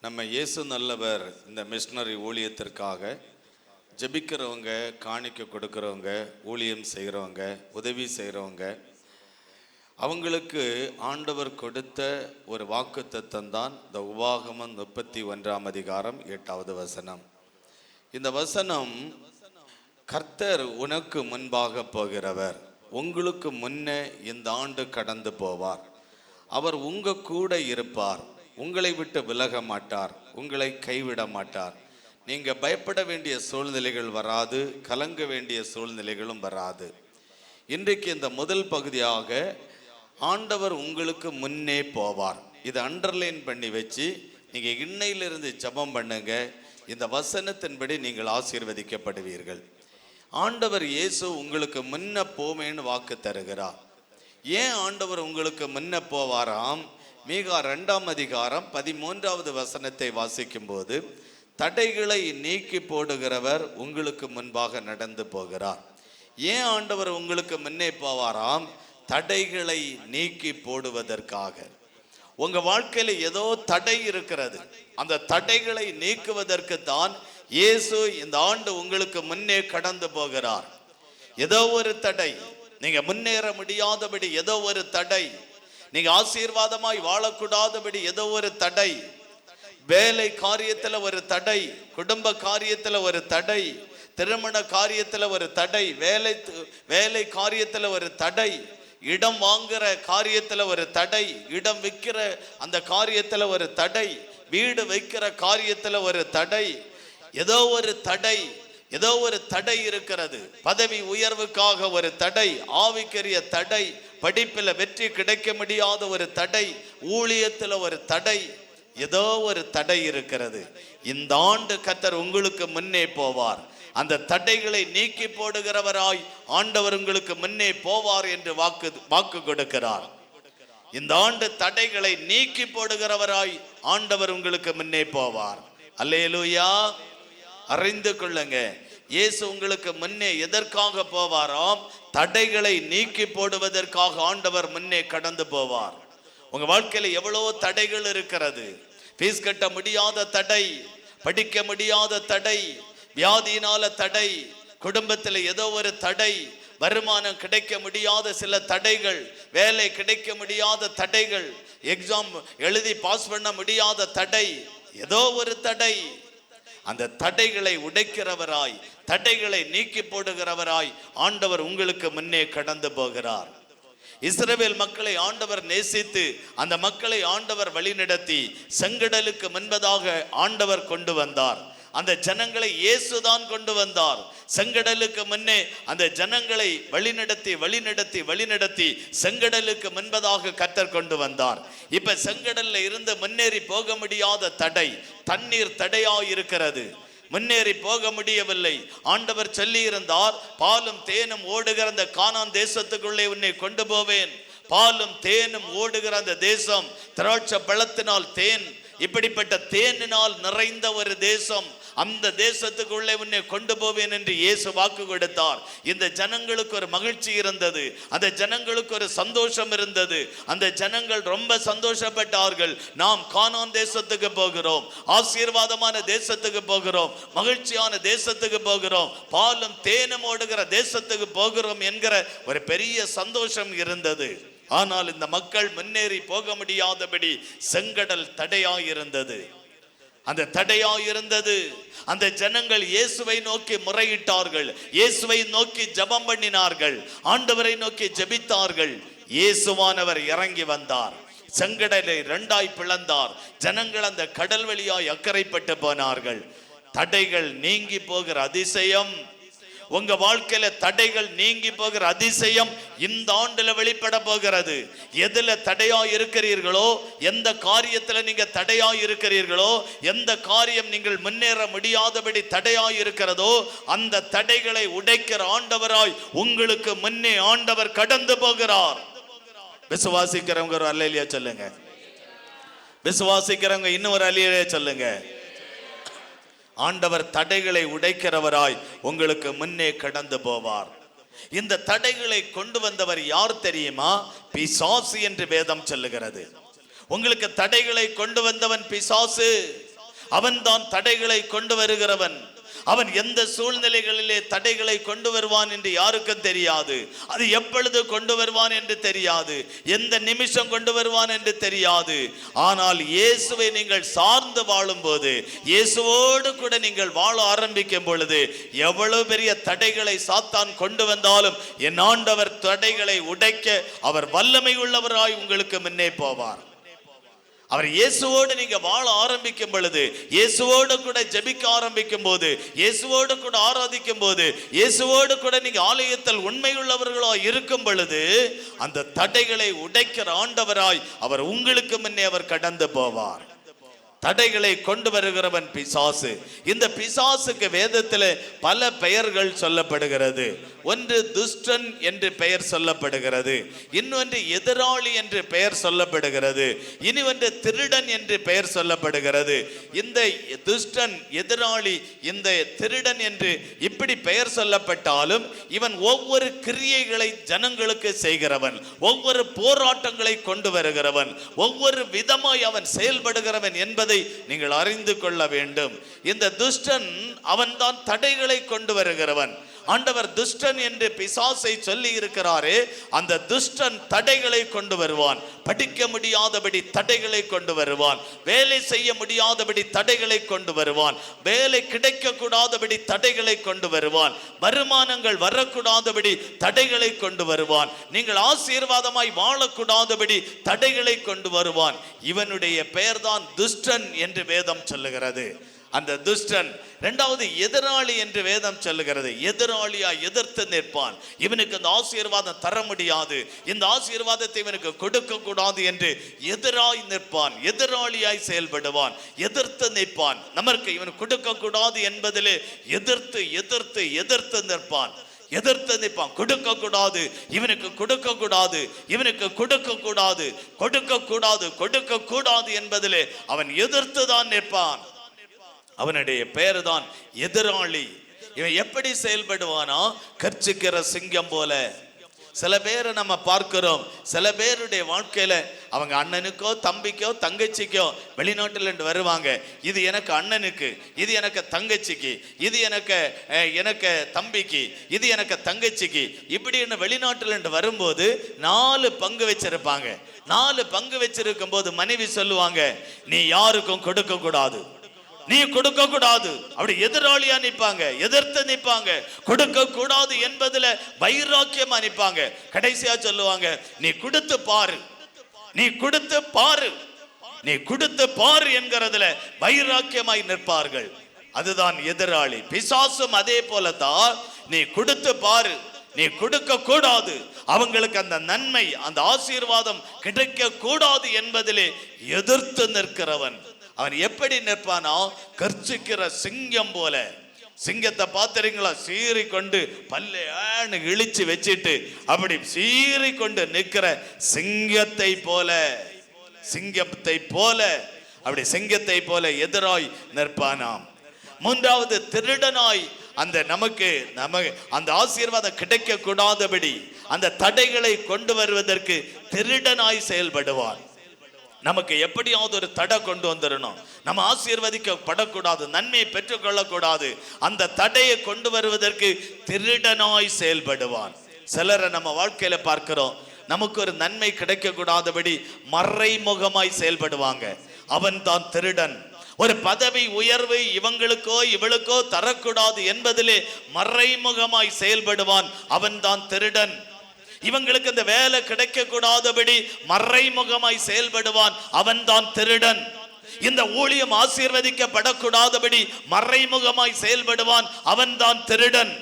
நம்ம இயேசு நல்லவர் இந்த மிஷனரி ஊழியத்திற்காக ஜெபிக்கிறவங்க, காணிக்க கொடுக்கிறவங்க, ஊழியம் செய்கிறவங்க, உதவி செய்கிறவங்க, அவங்களுக்கு ஆண்டவர் கொடுத்த ஒரு வாக்குத்தத்தம் தான் இந்த உபாகமம் 31ஆம் அதிகாரம் 8வது வசனம். இந்த வசனம், கர்த்தர் உனக்கு முன்பாக போகிறவர், உங்களுக்கு முன்னே இந்த ஆண்டு கடந்து போவார், அவர் உங்க கூட இருப்பார், உங்களை விட்டு விலக மாட்டார், உங்களை கைவிட மாட்டார். நீங்க பயப்பட வேண்டிய சூழ்நிலைகள் வராது, கலங்க வேண்டிய சூழ்நிலைகளும் வராது. இன்றைக்கு இந்த முதல் பகுதியாக ஆண்டவர் உங்களுக்கு முன்னே போவார், இதை அண்டர்லைன் பண்ணி வச்சு நீங்க இன்னையிலிருந்து ஜெபம் பண்ணுங்க. இந்த வசனத்தின்படி நீங்கள் ஆசீர்வதிக்கப்படுவீர்கள். ஆண்டவர் இயேசு உங்களுக்கு முன்ன போவேன்னு வாக்கு தருகிறார். ஏன் ஆண்டவர் உங்களுக்கு முன்ன போவாராம்? மீகா 2ஆம் அதிகாரம் 13வது வசனத்தை வாசிக்கும் போது, தடைகளை நீக்கி போடுகிறவர் உங்களுக்கு முன்பாக நடந்து போகிறார். ஏன் ஆண்டவர் உங்களுக்கு முன்னே போவாராம்? தடைகளை நீக்கி போடுவதற்காக. உங்க வாழ்க்கையில ஏதோ தடை இருக்கிறது, அந்த தடைகளை நீக்குவதற்கு தான் இயேசு இந்த ஆண்டு உங்களுக்கு முன்னே கடந்து போகிறார். ஏதோ ஒரு தடை, நீங்க முன்னேற முடியாதபடி ஏதோ ஒரு தடை, நீங்க ஆசீர்வாதமாய் வாழக்கூடாதபடி ஏதோ ஒரு தடை, வேலை காரியத்துல ஒரு தடை, குடும்ப காரியத்துல ஒரு தடை, திருமண காரியத்துல ஒரு தடை, வேலை காரியத்துல ஒரு தடை, இடம் வாங்குற காரியத்துல ஒரு தடை, இடம் விற்கிற அந்த காரியத்துல ஒரு தடை, வீடு வைக்கிற காரியத்துல ஒரு தடை, ஏதோ ஒரு தடை, ஏதோ ஒரு தடை இருக்கிறது. பதவி உயர்வுக்காக ஒரு தடை, ஆவிக்குரிய தடை, படிப்பில் வெற்றி கிடைக்க முடியாத ஒரு தடை, ஊழியத்தில் ஒரு தடை, ஏதோ ஒரு தடை இருக்கிறது. இந்த ஆண்டு கர்த்தர் உங்களுக்கு முன்னே போவார். அந்த தடைகளை நீக்கி போடுகிறவராய் ஆண்டவர் உங்களுக்கு முன்னே போவார் என்று வாக்கு கொடுக்கிறார். இந்த ஆண்டு தடைகளை நீக்கி போடுகிறவராய் ஆண்டவர் உங்களுக்கு முன்னே போவார். அல்லேலூயா. அறிந்து கொள்ளுங்க, இயேசு உங்களுக்கு முன்னே எதற்காக போவாராம்? தடைகளை நீக்கி போடுவதற்காக ஆண்டவர் முன்னே கடந்து போவார். உங்க வாழ்க்கையில எவ்வளவு தடைகள் இருக்கிறது. ஃபீஸ் கட்ட முடியாத தடை, படிக்க முடியாத தடை, வியாதியினால தடை, குடும்பத்தில் ஏதோ ஒரு தடை, வருமானம் கிடைக்க முடியாத சில தடைகள், வேலை கிடைக்க முடியாத தடைகள், எக்ஸாம் எழுதி பாஸ் பண்ண முடியாத தடை, ஏதோ ஒரு தடை. அந்த தடைகளை உடைக்கிறவராய், தடைகளை நீக்கி போடுகிறவராய் ஆண்டவர் உங்களுக்கு முன்னே கடந்து போகிறார். இஸ்ரவேல் மக்களை ஆண்டவர் நேசித்து அந்த மக்களை ஆண்டவர் வழிநடத்தி செங்கடலுக்கு முன்பதாக ஆண்டவர் கொண்டு வந்தார். அந்த ஜனங்களை இயேசுதான் கொண்டு வந்தார். செங்கடலுக்கு முன்னே அந்த ஜனங்களை வழிநடத்தி செங்கடலுக்கு முன்பதாக கர்த்தர் கொண்டு வந்தார். இப்ப செங்கடல்ல இருந்து முன்னேறி போக முடியாத தடை, தண்ணீர் தடையாய் இருக்கிறது, முன்னேறி போக முடியவில்லை. ஆண்டவர் சொல்லி இருந்தார், பாலும் தேனும் ஓடுகிற அந்த கானான் தேசத்துக்குள்ளே உன்னை கொண்டு போவேன். பாலும் தேனும் ஓடுகிற அந்த தேசம், திராட்சை பழத்தினால் தேன், இப்படிப்பட்ட தேனினால் நிறைந்த ஒரு தேசம், அந்த தேசத்துக்குள்ளே உன்னை கொண்டு போவேன் என்று இயேசு வாக்கு கொடுத்தார். இந்த ஜனங்களுக்கு ஒரு மகிழ்ச்சி இருந்தது, அந்த ஜனங்களுக்கு ஒரு சந்தோஷம் இருந்தது. அந்த ஜனங்கள் ரொம்ப சந்தோஷப்பட்டார்கள். நாம் கானான் தேசத்துக்கு போகிறோம், ஆசீர்வாதமான தேசத்துக்கு போகிறோம், மகிழ்ச்சியான தேசத்துக்கு போகிறோம், பாலும் தேனும் ஓடுகிற தேசத்துக்கு போகிறோம் என்கிற ஒரு பெரிய சந்தோஷம் இருந்தது. ஆனால் இந்த மக்கள் முன்னேறி போக முடியாதபடி செங்கடல் தடையாயிருந்தது. அந்த தடையாயிருந்தது. அந்த ஜனங்கள் இயேசுவை நோக்கி முறையிட்டார்கள், இயேசுவை நோக்கி ஜெபம் பண்ணினார்கள், ஆண்டவரை நோக்கி ஜெபித்தார்கள். இயேசுவானவர் இறங்கி வந்தார், செங்கடலை 2ஆய் பிளந்தார். ஜனங்கள் அந்த கடல் வழியாய் அக்கறைப்பட்டு போனார்கள். தடைகள் நீங்கி போகிற அதிசயம், உங்க வாழ்க்கையில தடைகள் நீங்கி போகிற அதிசயம் இந்த ஆண்டுல வெளிப்பட போகிறது. எதுல தடையா இருக்கிறீர்களோ, எந்த காரியத்துல நீங்க தடையா இருக்கிறீர்களோ, எந்த காரியம் நீங்கள் முன்னேற முடியாதபடி தடையா இருக்கிறதோ, அந்த தடைகளை உடைக்கிற ஆண்டவராய் உங்களுக்கு முன்னே ஆண்டவர் கடந்து போகிறார். விசுவாசிக்கிறவங்க ஒரு அல்லேலூயா சொல்லுங்க. விசுவாசிக்கிறவங்க இன்னும் ஒரு அல்லேலூயா சொல்லுங்க. ஆண்டவர் தடைகளை உடைக்கிறவராய் உங்களுக்கு முன்னே கடந்து போவார். இந்த தடைகளை கொண்டு வந்தவர் யார் தெரியுமா? பிசாசு என்று வேதம் சொல்லுகிறது. உங்களுக்கு தடைகளை கொண்டு வந்தவன் பிசாசு. அவன்தான் தடைகளை கொண்டு வருகிறவன். அவன் எந்த சூழ்நிலைகளிலே தடைகளை கொண்டு வருவான் என்று யாருக்கும் தெரியாது. அது எப்பொழுது கொண்டு வருவான் என்று தெரியாது, எந்த நிமிஷம் கொண்டு வருவான் என்று தெரியாது. ஆனால் இயேசுவை நீங்கள் சார்ந்து வாழும் போது, இயேசுவோடு கூட நீங்கள் வாழ ஆரம்பிக்கும் பொழுது, எவ்வளவு பெரிய தடைகளை சாத்தான் கொண்டு வந்தாலும் என் ஆண்டவர் தடைகளை உடைக்க அவர் வல்லமை உள்ளவராய் உங்களுக்கு முன்னே போவார். அவர் இயேசுவோடு நீங்க வாழ ஆரம்பிக்கும் பொழுது, இயேசுவோடு கூட ஜெபிக்க ஆரம்பிக்கும் போது, இயேசுவோடு கூட ஆராதிக்கும் போது, இயேசுவோடு கூட நீங்க ஆலயத்தில் உண்மையுள்ளவர்களோ இருக்கும் பொழுது, அந்த தடைகளை உடைக்கிற ஆண்டவராய் அவர் உங்களுக்கு முன்னே அவர் கடந்து போவார். தடைகளை கொண்டு வருகிறவன் பிசாசு. இந்த பிசாசுக்கு வேதத்தில் பல பெயர்கள் சொல்லப்படுகிறது. ஒன்று துஷ்டன் என்று பெயர் சொல்லப்படுகிறது, இன்னொன்று எதிராளி என்று பெயர் சொல்லப்படுகிறது, இனி ஒன்று திருடன் என்று பெயர் சொல்லப்படுகிறது. இந்த துஷ்டன், எதிராளி, இந்த திருடன் என்று இப்படி பெயர் சொல்லப்பட்டாலும் இவன் ஒவ்வொரு கிரியைகளை ஜனங்களுக்கு செய்கிறவன், ஒவ்வொரு போராட்டங்களை கொண்டு வருகிறவன், ஒவ்வொரு விதமாய் அவன் செயல்படுகிறவன் என்பதை நீங்கள் அறிந்து கொள்ள வேண்டும். இந்த துஷ்டன் அவன்தான் தடைகளை கொண்டு வருகிறவன். ஆண்டவர் துஷ்டன் என்று பிசாசை சொல்லி இருக்கிறாரே, அந்த துஷ்டன் தடைகளை கொண்டு வருவான். படிக்க முடியாதபடி தடைகளை கொண்டு வருவான், வேலை செய்ய முடியாதபடி தடைகளை கொண்டு வருவான், வேலை கிடைக்க கூடாதபடி தடைகளை கொண்டு வருவான், வருமானங்கள் வரக்கூடாதபடி தடைகளை கொண்டு வருவான், நீங்கள் ஆசீர்வாதமாய் வாழக்கூடாதபடி தடைகளை கொண்டு வருவான். இவனுடைய பெயர்தான் துஷ்டன் என்று வேதம் சொல்லுகிறது. அந்த துஷ்டன். இரண்டாவது எதிராளி என்று வேதம் சொல்லுகிறது. எதிராளியா எதிர்த்து நிற்பான். இவனுக்கு இந்த ஆசீர்வாதம் தர முடியாது, இந்த ஆசீர்வாதத்தை இவனுக்கு கொடுக்க கூடாது என்று எதிராய் நிற்பான், எதிராளியாய் செயல்படுவான், எதிர்த்து நிற்பான். நமக்கு இவன் கொடுக்க கூடாது என்பதிலே எதிர்த்து எதிர்த்து எதிர்த்து நிற்பான், எதிர்த்து நிற்பான். கொடுக்க கூடாது, இவனுக்கு கொடுக்க கூடாது, இவனுக்கு கொடுக்க கூடாது, கொடுக்க கூடாது, கொடுக்க கூடாது என்பதிலே அவன் எதிர்த்து தான் நிற்பான். அவனுடைய பெயர் தான் எதிராளி. இவன் எப்படி செயல்படுவானா, கர்ச்சிக்கிற சிங்கம் போல. சில பேரை நம்ம பார்க்கிறோம், சில பேருடைய வாழ்க்கையில அவங்க அண்ணனுக்கோ தம்பிக்கோ தங்கச்சிக்கோ வெளிநாட்டில் இருந்து வருவாங்க. இது எனக்கு அண்ணனுக்கு, இது எனக்கு தங்கச்சிக்கு, இது எனக்கு தம்பிக்கு, இது எனக்கு தங்கச்சிக்கு, இப்படின்னு வெளிநாட்டில் இருந்து வரும்போது 4 பங்கு வச்சிருப்பாங்க. 4 பங்கு வச்சிருக்கும் போது மனைவி சொல்லுவாங்க, நீ யாருக்கும் கொடுக்க கூடாது, நீ கொடுக்க கூடாது. அப்படி எதிராளியா நிற்பாங்க, எதிர்த்து நிற்பாங்க, கொடுக்க கூடாது என்பதுல வைராக்கியமா நிற்பாங்க. கடைசியா சொல்லுவாங்க, நீ கொடுத்து பாரு, நீ கொடுத்து பாரு, நீ கொடுத்து பாரு என்கிறதுல வைராக்கியமாய் நிற்பார்கள். அதுதான் எதிராளி. பிசாசும் அதே போலதான், நீ கொடுத்து பாரு, நீ கொடுக்க கூடாது, அவங்களுக்கு அந்த நன்மை, அந்த ஆசீர்வாதம் கிடைக்க கூடாது என்பதிலே எதிர்த்து நிற்கிறவன். அவன் எப்படி நிற்பானா, கர்ச்சிக்கிற சிங்கம் போல. சிங்கத்தை பார்த்துறீங்களா, சீறி கொண்டு பல்ல இழிச்சு வச்சிட்டு அப்படி சீறி கொண்டு நிற்கிற சிங்கத்தை போல, சிங்கத்தை போல, அப்படி சிங்கத்தை போல எதிராய் நிற்பானாம். மூன்றாவது திருடனாய், நமக்கு அந்த ஆசீர்வாதம் கிடைக்க கூடாதபடி அந்த தடைகளை கொண்டு வருவதற்கு திருடனாய் செயல்படுவான். நமக்கு எப்படியாவது ஒரு தடை கொண்டு வந்துடணும், நம்ம ஆசீர்வதிக்கப்படக்கூடாது, நன்மையை பெற்றுக்கொள்ளக்கூடாது, அந்த தடையை கொண்டு வருவதற்கு திருடனாய் செயல்படுவான். சிலரை நம்ம வாழ்க்கையில பார்க்கிறோம், நமக்கு ஒரு நன்மை கிடைக்க கூடாதபடி மறைமுகமாய் செயல்படுவாங்க. அவன் தான் திருடன். ஒரு பதவி உயர்வு இவங்களுக்கோ இவளுக்கோ தரக்கூடாது என்பதிலே மறைமுகமாய் செயல்படுவான். அவன் தான் திருடன். இவங்களுக்கு இந்த வேலை கிடைக்க கூடாதபடி மறைமுகமாய் செயல்படுவான். அவன் தான் திருடன். இந்த ஊழியம் ஆசீர்வதிக்கப்படக்கூடாதபடி மறைமுகமாய் செயல்படுவான். அவன் தான் திருடன்.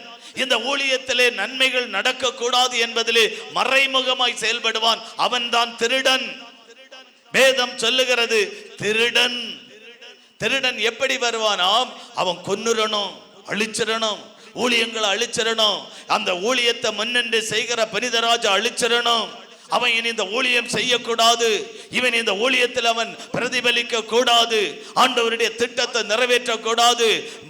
இந்த ஊழியத்திலே நன்மைகள் நடக்க கூடாது என்பதிலே மறைமுகமாய் செயல்படுவான். அவன் தான் திருடன். வேதம் சொல்லுகிறது, திருடன். திருடன் எப்படி வருவானாம், அவன் கொன்னுறணும், அழிச்சிடணும், ஊழியங்களை அழிச்சிடணும், அந்த ஊழியத்தை முன்னின்று செய்கிற பரிதராஜா அழிச்சிடணும். அவன் இனி இந்த ஊழியம் செய்யக்கூடாது, இவன் இந்த ஊழியத்தில் அவன் பிரதிபலிக்க கூடாது, ஆண்டவருடைய திட்டத்தை நிறைவேற்றக்கூடாது,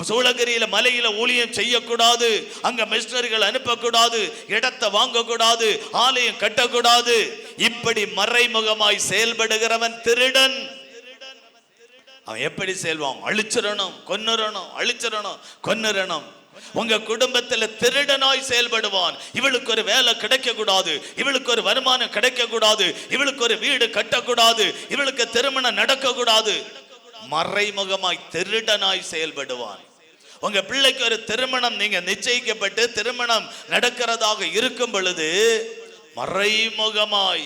சூளகிரியில மலையில ஊழியம் செய்யக்கூடாது, அங்க மிஷனரிகள் அனுப்பக்கூடாது, இடத்தை வாங்கக்கூடாது, ஆலயம் கட்டக்கூடாது. இப்படி மறைமுகமாய் செயல்படுகிறவன் திருடன். அவன் எப்படி செல்வான்? அழிச்சிடணும், கொன்னுறணும், அழிச்சிடணும், கொன்னுறணும். உங்க குடும்பத்துல திருடனாய் செயல்படுவான். இவளுக்கு ஒரு வேலை கிடைக்க கூடாது, இவளுக்கு ஒரு வருமானம் கிடைக்க கூடாது, இவளுக்கு ஒரு வீடு கட்டக்கூடாது, இவளுக்கு திருமணம் நடக்க கூடாது. மறைமுகமாய் திருடனாய் செயல்படுவான். உங்க பிள்ளைக்கு ஒரு திருமணம் நீங்க நிச்சயிக்கப்பட்டு திருமணம் நடக்கிறதாக இருக்கும் பொழுது மறைமுகமாய்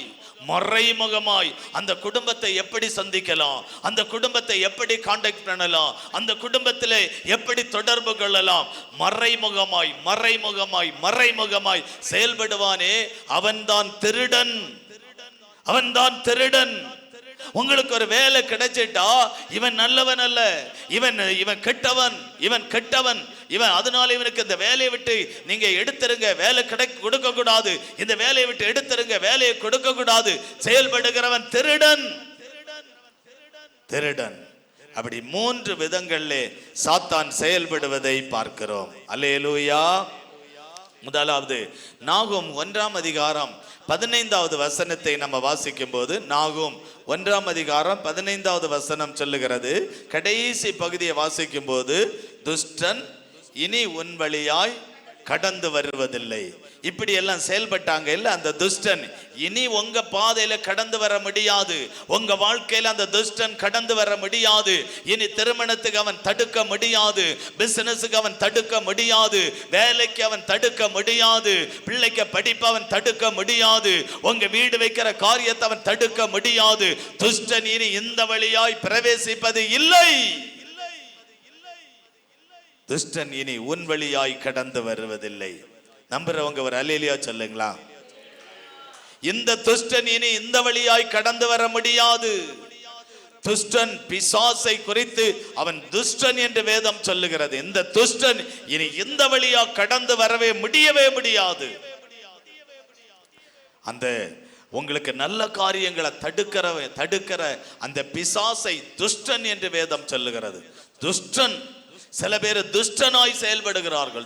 அந்த குடும்பத்தை எப்படி சந்திக்கலாம், அந்த குடும்பத்தை எப்படி கான்டாக்ட் பண்ணலாம், அந்த குடும்பத்தில் எப்படி தொடர்பு கொள்ளலாம், மறைமுகமாய் செயல்படுவானே, அவன்தான் திருடன். உங்களுக்கு ஒரு வேலை கிடைச்சிட்டா இவன் நல்லவன் அல்ல, இவன் கெட்டவன், அதனால இவனுக்கு இந்த வேலையை விட்டு நீங்க எடுத்துருங்க, வேலை கொடுக்க கூடாது, இந்த வேலையை விட்டு எடுத்துருங்க, வேலையை கொடுக்க கூடாது. செயல்படுகிறவன் திருடன். அப்படி 3 விதங்களிலே சாத்தான் செயல்படுவதை பார்க்கிறோம். அல்லேலூயா. முதலாவது நாகும் 1ஆம் அதிகாரம் 15வது வசனத்தை நம்ம வாசிக்கும் போது, நாகும் 1ஆம் அதிகாரம் 15வது வசனம் சொல்லுகிறது, கடைசி பகுதியை வாசிக்கும் போது, துஷ்டன் இனி உன் வழியாய் கடந்து வருவதில்லை. இப்படி எல்லாம் செயல்பட்டாங்க இல்ல, அந்த துஷ்டன் இனி உங்க பாதையில கடந்து வர முடியாது, உங்க வாழ்க்கையில அந்த துஷ்டன் கடந்து வர முடியாது. இனி திருமணத்துக்கு அவன் தடுக்க முடியாது, பிசினஸுக்கு அவன் தடுக்க முடியாது, வேலைக்கு அவன் தடுக்க முடியாது, பிள்ளைக்கு படிப்பு அவன் தடுக்க முடியாது, உங்க வீடு வைக்கிற காரியத்தை அவன் தடுக்க முடியாது. துஷ்டன் இனி இந்த வழியாய் பிரவேசிப்பது இல்லை. துஷ்டன் இனி உன் வழியாய் கடந்து வருவதில்லை. நம்புறவங்க ஒரு அல்லேலூயா சொல்லுங்களா? இந்த துஷ்டன் இனி இந்த வழியாய் கடந்து வர முடியாது. துஷ்டன் பிசாசை குறித்து அவன் துஷ்டன் என்று வேதம் சொல்லுகிறது. இந்த துஷ்டன் இனி இந்த வழியா கடந்து வரவே முடியாது. அந்த உங்களுக்கு நல்ல காரியங்களை தடுக்கிற அந்த பிசாசை துஷ்டன் என்று வேதம் சொல்லுகிறது. துஷ்டன், சில பேர் துஷ்டனாய் செயல்படுகிறார்கள்.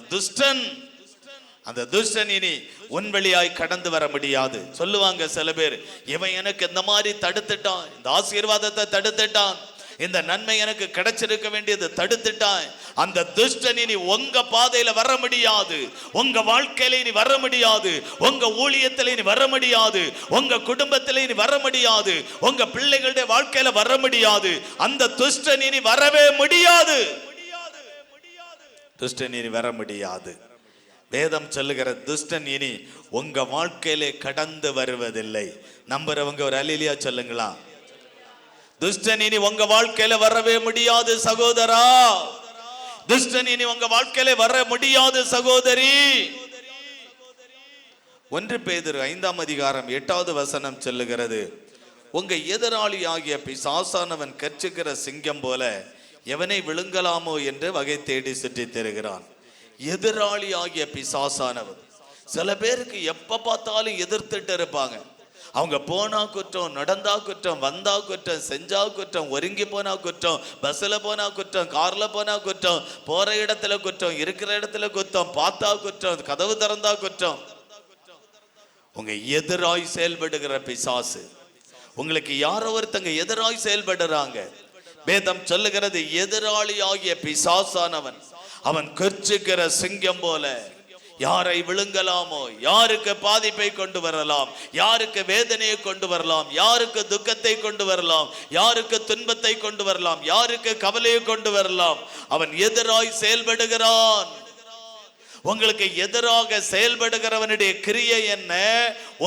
அந்த துஷ்டன் இனி உன் வழியாய் கடந்து வர முடியாது. சொல்லுவாங்க சில பேர், இவன் எனக்கு இந்த மாதிரி தடுத்துட்டான், இந்த ஆசீர்வாதத்தை தடுத்துட்டான், இந்த நன்மை எனக்கு கிடைச்சிருக்க வேண்டியது தடுத்துட்டான். அந்த துஷ்டன் இனி உங்க பாதையில வர முடியாது, உங்க வாழ்க்கையில இனி வர முடியாது, உங்க ஊழியத்தில் இனி வர முடியாது, உங்க குடும்பத்தில் இனி வர முடியாது, உங்க பிள்ளைகளுடைய வாழ்க்கையில வர முடியாது. அந்த துஷ்டன் இனி வரவே முடியாது. துஷ்டன் இனி வர முடியாது. வேதம் சொல்லுகிற துஷ்டன் இனி உங்க வாழ்க்கையிலே கடந்து வருவதில்லை. நம்புறவங்க ஒரு அல்லேலூயா சொல்லுங்களா? துஷ்டன் இனி உங்க வாழ்க்கையில வரவே முடியாது சகோதரா. துஷ்டன் இனி உங்க வாழ்க்கையில வர முடியாது சகோதரி. 1 பேதுரு 5ஆம் அதிகாரம் 8வது வசனம் சொல்லுகிறது, உங்க எதிராளி ஆகிய பிசாசானவன் கர்ச்சிக்கிற சிங்கம் போல எவனை விழுங்கலாமோ என்று வகை தேடி சுற்றி தருகிறான். எதிராளி ஆகிய பிசாசானவன். சில பேருக்கு எப்ப பார்த்தாலும் எதிர்த்துட்டு இருப்பாங்க. அவங்க போனா குற்றம், நடந்தா குற்றம், வந்தா குற்றம், செஞ்சா குற்றம், ஒருங்கி போனா குற்றம், பஸ்ல போனா குற்றம், கார்ல போனா குற்றம், போற இடத்துல குற்றம், இருக்கிற இடத்துல குற்றம், பார்த்தா குற்றம், கதவு திறந்தா குற்றம். உங்க எதிராய் செயல்படுகிற பிசாசு. உங்களுக்கு யாரோ ஒருத்தங்க எதிராய் செயல்படுறாங்க. வேதம் சொல்லுகிறது, எதிராளி ஆகிய பிசாசானவன் அவன் கர்ச்சிக்கிற சிங்கம் போல யாரை விழுங்கலாமோ, யாருக்கு பாதிப்பை கொண்டு வரலாம், யாருக்கு வேதனையை கொண்டு வரலாம், யாருக்கு துக்கத்தை கொண்டு வரலாம், யாருக்கு துன்பத்தை கொண்டு வரலாம், யாருக்கு கவலையை கொண்டு வரலாம், அவன் எதிராய் செயல்படுகிறான். உங்களுக்கு எதிராக செயல்படுகிறவனுடைய கிரியை என்ன?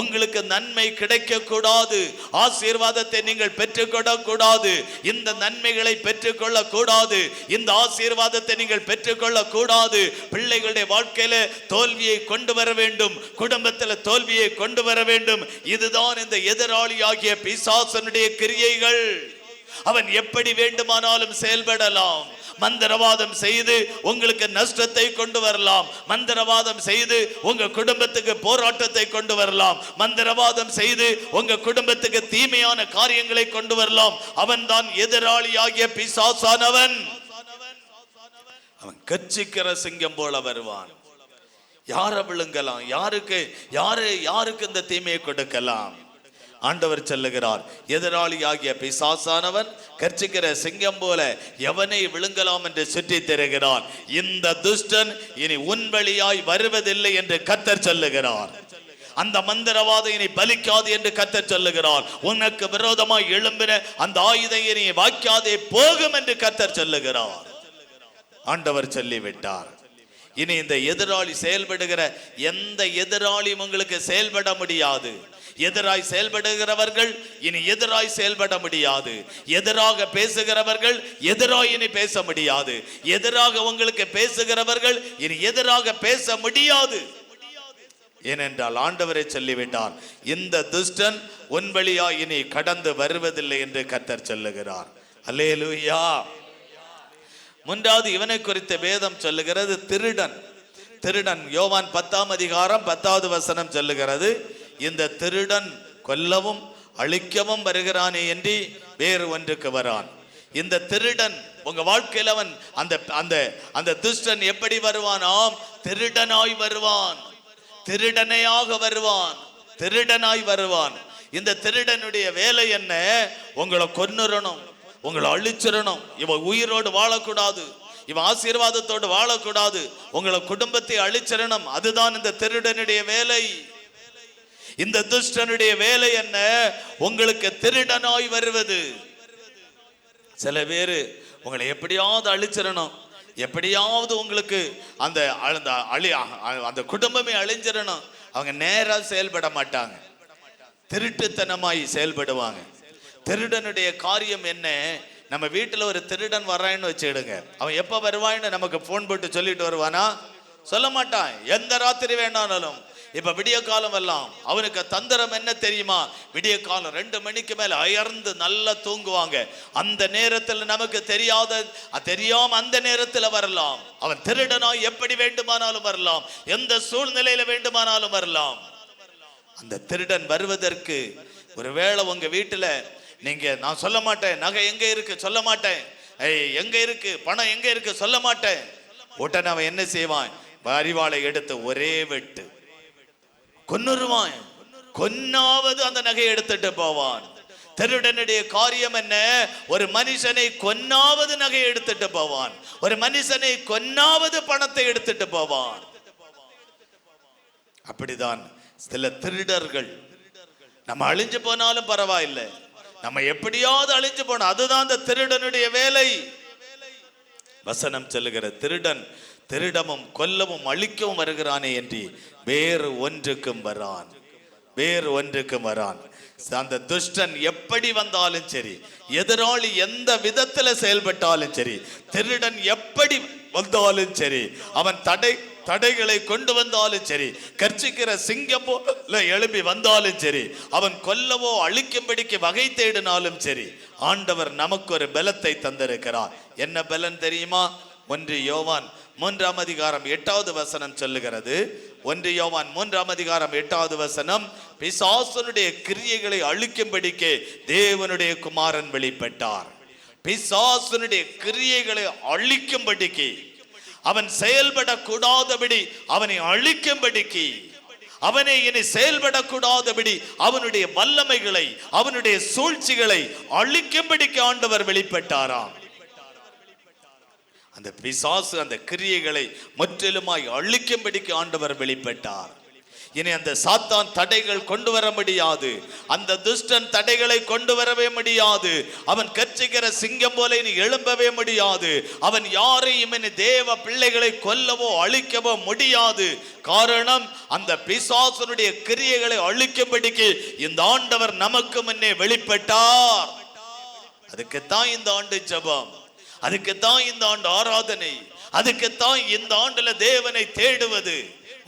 உங்களுக்கு நன்மை கிடைக்க கூடாது, ஆசீர்வாதத்தை நீங்கள் பெற்றுக்கொள்ள கூடாது, இந்த நன்மைகளை பெற்றுக்கொள்ள கூடாது, இந்த ஆசீர்வாதத்தை நீங்கள் பெற்றுக்கொள்ள கூடாது. பிள்ளைகளுடைய வாழ்க்கையில தோல்வியை கொண்டு வர வேண்டும், குடும்பத்தில் தோல்வியை கொண்டு வர வேண்டும். இதுதான் இந்த எதிராளி ஆகிய பிசாசனுடைய கிரியைகள். அவன் எப்படி வேண்டுமானாலும் செயல்படலாம். மந்திரவாதம் செய்து உங்களுக்கு நஷ்டத்தை கொண்டு வரலாம், மந்திரவாதம் செய்து உங்க குடும்பத்துக்கு போராட்டத்தை கொண்டு வரலாம், மந்திரவாதம் செய்து உங்க குடும்பத்துக்கு தீமையான காரியங்களை கொண்டு வரலாம். அவன் தான் எதிராளியாகிய பிசாசானவன். அவன் கர்ச்சிக்கிற சிங்கம் போல வருவான். யாரை விழுங்கலாம், யாருக்கு இந்த தீமையை கொடுக்கலாம்? ஆண்டவர் சொல்லுகிறார், எதிராளியாகிய பிசாசானவன் கர்ச்சிக்கிற சிங்கம் போல எவனை விழுங்கலாம் என்று சுற்றி திரிகிறான். இந்த துஷ்டன் இனி உன் வழியாய் வருவதில்லை என்று கர்த்தர் சொல்லுகிறார். அந்த மந்திரவாத இனி பலிக்காது என்று கர்த்தர் சொல்லுகிறார். உனக்கு விரோதமாய் எழும்பின அந்த ஆயுதம் இனி வாய்க்காதே போகும் என்று கர்த்தர் சொல்லுகிறார். ஆண்டவர் சொல்லிவிட்டார். இனி இந்த எதிராளி செயல்படுகிற எந்த எதிராளியும் உங்களுக்கு செயல்பட முடியாது. எதிராய் செயல்படுகிறவர்கள் இனி எதிராய் செயல்பட முடியாது. எதிராக பேசுகிறவர்கள் எதிராய் இனி பேச முடியாது. எதிராக உங்களுக்கு பேசுகிறவர்கள் இனி எதிராக பேச முடியாது. ஏனென்றால் ஆண்டவரை சொல்லிவிட்டார், இந்த துஷ்டன் உன் வழியா இனி கடந்து வருவதில்லை என்று கர்த்தர் சொல்லுகிறார். அல்லேலூயா. மூன்றாவது இவனை குறித்த வேதம் சொல்லுகிறது திருடன். திருடன் யோவான் 10ஆம் அதிகாரம் 10வது வசனம் சொல்லுகிறது, இந்த திருடன் கொல்லவும் அழிக்கவும் வருகிறானே என்று வேறு ஒன்றுக்கு வரான். இந்த திருடன் உங்க வாழ்க்கையில் அவன் அந்த துஷ்டன் எப்படி வருவானாம்? திருடனாய் வருவான், திருடனையாக வருவான், திருடனாய் வருவான். இந்த திருடனுடைய வேலை என்ன? உங்களை கொன்னுறணும், உங்களை அழிச்சிடணும். இவன் உயிரோடு வாழக்கூடாது, இவன் ஆசீர்வாதத்தோடு வாழக்கூடாது, உங்களை குடும்பத்தை அழிச்சிடணும். அதுதான் இந்த திருடனுடைய வேலை. இந்த துஷ்டனுடைய வேலை என்ன? உங்களுக்கு திருடனாய் வருவது. சில பேரு உங்களை எப்படியாவது அழிச்சிடணும், எப்படியாவது உங்களுக்கு அந்த குடும்பமே அழிஞ்சிடணும். அவங்க நேரா செயல்பட மாட்டாங்க, திருட்டுத்தனமாய் செயல்படுவாங்க. திருடனுடைய காரியம் என்ன? நம்ம வீட்டில் ஒரு திருடன் வர்றான்னு வச்சுக்கிடுங்க, அவன் எப்போ வருவான்னு நமக்கு ஃபோன் போட்டு சொல்லிட்டு வருவானா? சொல்ல மாட்டான். எந்த ராத்திரி வேணாலும். இப்ப விடிய காலம் எல்லாம் அவனுக்கு தந்திரம் என்ன தெரியுமா? விடிய காலம் 2 மணிக்கு மேல அயர்ந்து நல்லா தூங்குவாங்க. அந்த நேரத்தில் நமக்கு தெரியாம அந்த நேரத்தில் வரலாம். அவன் திருடனாய் எப்படி வேண்டுமானாலும் வரலாம், எந்த சூழ்நிலையில வேண்டுமானாலும் வரலாம். அந்த திருடன் வருவதற்கு ஒருவேளை உங்க வீட்டுல நீங்க, நான் சொல்ல மாட்டேன் நகை எங்க இருக்கு சொல்ல மாட்டேன், எங்க இருக்கு பணம் எங்க இருக்கு சொல்ல மாட்டேன், உடனே அவன் என்ன செய்வான்? அரிவாளை எடுத்து ஒரே வெட்டு கொன்னுருவான். கொன்னாவது அந்த நகையை எடுத்துட்டு போவான். திருடனுடைய காரியம் என்ன? ஒரு மனுஷனை கொன்னாவது நகையை எடுத்துட்டு போவான், ஒரு மனுஷனை கொன்னாவது பணத்தை எடுத்துட்டு போவான். அப்படிதான் சில திருடர்கள். நம்ம அழிஞ்சு போனாலும் பரவாயில்லை, நம்ம எப்படியாவது அழிஞ்சு போனோம், அதுதான் அந்த திருடனுடைய வேலை. வசனம் சொல்லுகிற திருடன் திருடமும் கொல்லவும் அழிக்கவும் வருகிறானே என்று வேறு ஒன்றுக்கும் வரான், வேறு ஒன்றுக்கும் வரான். அந்த துஷ்டன் எப்படி வந்தாலும் சரி, எதிராளி எந்த விதத்துல செயல்பட்டாலும் சரி, திருடன் எப்படி வந்தாலும் சரி, அவன் தடைகளை கொண்டு வந்தாலும் சரி, கர்ச்சிக்கிற சிங்கம் போல எழுப்பி வந்தாலும் சரி, அவன் கொல்லவோ அழிக்கும்படிக்கு வகை தேடினாலும் சரி, ஆண்டவர் நமக்கு ஒரு பலத்தை தந்திருக்கிறார். என்ன பலன் தெரியுமா? 1 யோவான் 3ஆம் அதிகாரம் 8வது வசனம் சொல்லுகிறது. 1 யோவான் 3ஆம் அதிகாரம் 8வது வசனம், பிசாசனுடைய கிரியைகளை அழிக்கும்படிக்கு தேவனுடைய குமாரன் வெளிப்பட்டார். பிசாசனுடைய கிரியைகளை அழிக்கும்படிக்கு, அவன் செயல்படக்கூடாதபடி அவனை அழிக்கும்படிக்கு, அவனை இனி செயல்படக்கூடாதபடி அவனுடைய வல்லமைகளை அவனுடைய சூழ்ச்சிகளை அழிக்கும்படிக்கு ஆண்டவர் வெளிப்பட்டாராம். அந்த பிசாசு அந்த கிரியைகளை முற்றிலுமாய் அழிக்கும்படிக்கு ஆண்டவர் வெளிப்பட்டார். இனி அந்த சாத்தான் தடைகள் கொண்டு வர முடியாது, அந்த துஷ்டன் தடைகளை கொண்டு வரவே முடியாது. அவன் கர்ச்சிக்கிற சிங்கம் போல இனி எழும்பவே முடியாது. அவன் யாரையும் இனி தேவ பிள்ளைகளை கொல்லவோ அழிக்கவோ முடியாது. காரணம், அந்த பிசாசனுடைய கிரியைகளை அழிக்கும்படிக்கு இந்த ஆண்டவர் நமக்கு முன்னே வெளிப்பட்டார். அதுக்குத்தான் இந்த ஆண்டு ஜெபம், அதுக்குத்தான் இந்த ஆண்டு ஆராதனை, அதுக்குத்தான் இந்த ஆண்டுல தேவனை தேடுவது.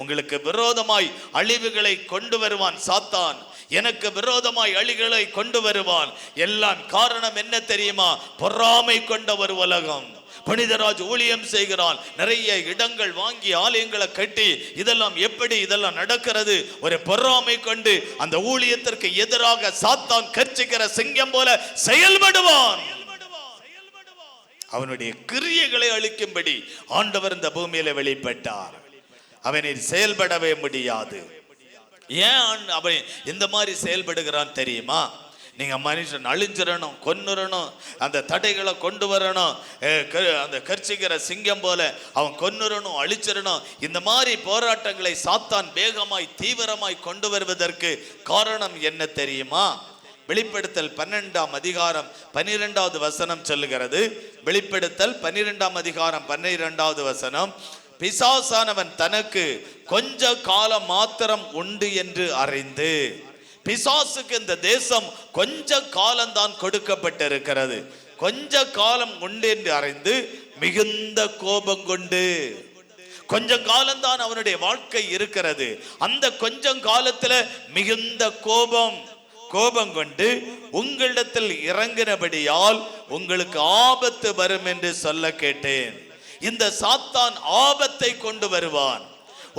உங்களுக்கு விரோதமாய் அழிவுகளை கொண்டு வருவான் சாத்தான், எனக்கு விரோதமாய் அழிவுகளை கொண்டு வருவான். எல்லாம் காரணம் என்ன தெரியுமா? பொறாமை கொண்ட ஒரு உலகம். புனிதராஜ் ஊழியம் செய்கிறான், நிறைய இடங்கள் வாங்கி ஆலயங்களை கட்டி, இதெல்லாம் எப்படி இதெல்லாம் நடக்கிறது? ஒரு பொறாமை கொண்டு அந்த ஊழியத்திற்கு எதிராக சாத்தான் கர்ச்சிக்கிற சிங்கம் போல செயல்படுவான். அவனுடைய கிரியைகளை அழிக்கும்படி ஆண்டவர் இந்த பூமியில வெளிப்பட்டார். அவனை செயல்படவே முடியாது. ஏன் அவன் இந்த மாதிரி செயல்படுகிறான் தெரியுமா? நீங்க மனுஷன் அழிஞ்சிடணும், கொன்னுறணும், அந்த தடைகளை கொண்டு வரணும், அந்த கர்ச்சிக்கிற சிங்கம் போல அவன் கொன்னுறணும், அழிச்சிடணும். இந்த மாதிரி போராட்டங்களை சாத்தான் வேகமாய் தீவிரமாய் கொண்டு வருவதற்கு காரணம் என்ன தெரியுமா? வெளிப்படுத்தல் 12ஆம் அதிகாரம் 12வது வசனம் சொல்லுகிறது. வெளிப்படுத்தல் 12ஆம் அதிகாரம் 12வது வசனம், பிசாசானவன் தனக்கு கொஞ்ச காலம் மாத்திரம் உண்டு என்று அறிந்து, பிசாசுக்கு இந்த தேசம் கொஞ்ச காலம்தான் கொடுக்கப்பட்டிருக்கிறது, கொஞ்ச காலம் உண்டு என்று அறிந்து மிகுந்த கோபம் கொண்டு, கொஞ்ச காலம்தான் அவனுடைய வாழ்க்கை இருக்கிறது, அந்த கொஞ்சம் காலத்துல மிகுந்த கோபம் கொண்டு உங்களிடத்தில் இறங்கினபடியால் உங்களுக்கு ஆபத்து வரும் என்று சொல்ல கேட்டேன். இந்த சாத்தான் ஆபத்தை கொண்டு வருவான்,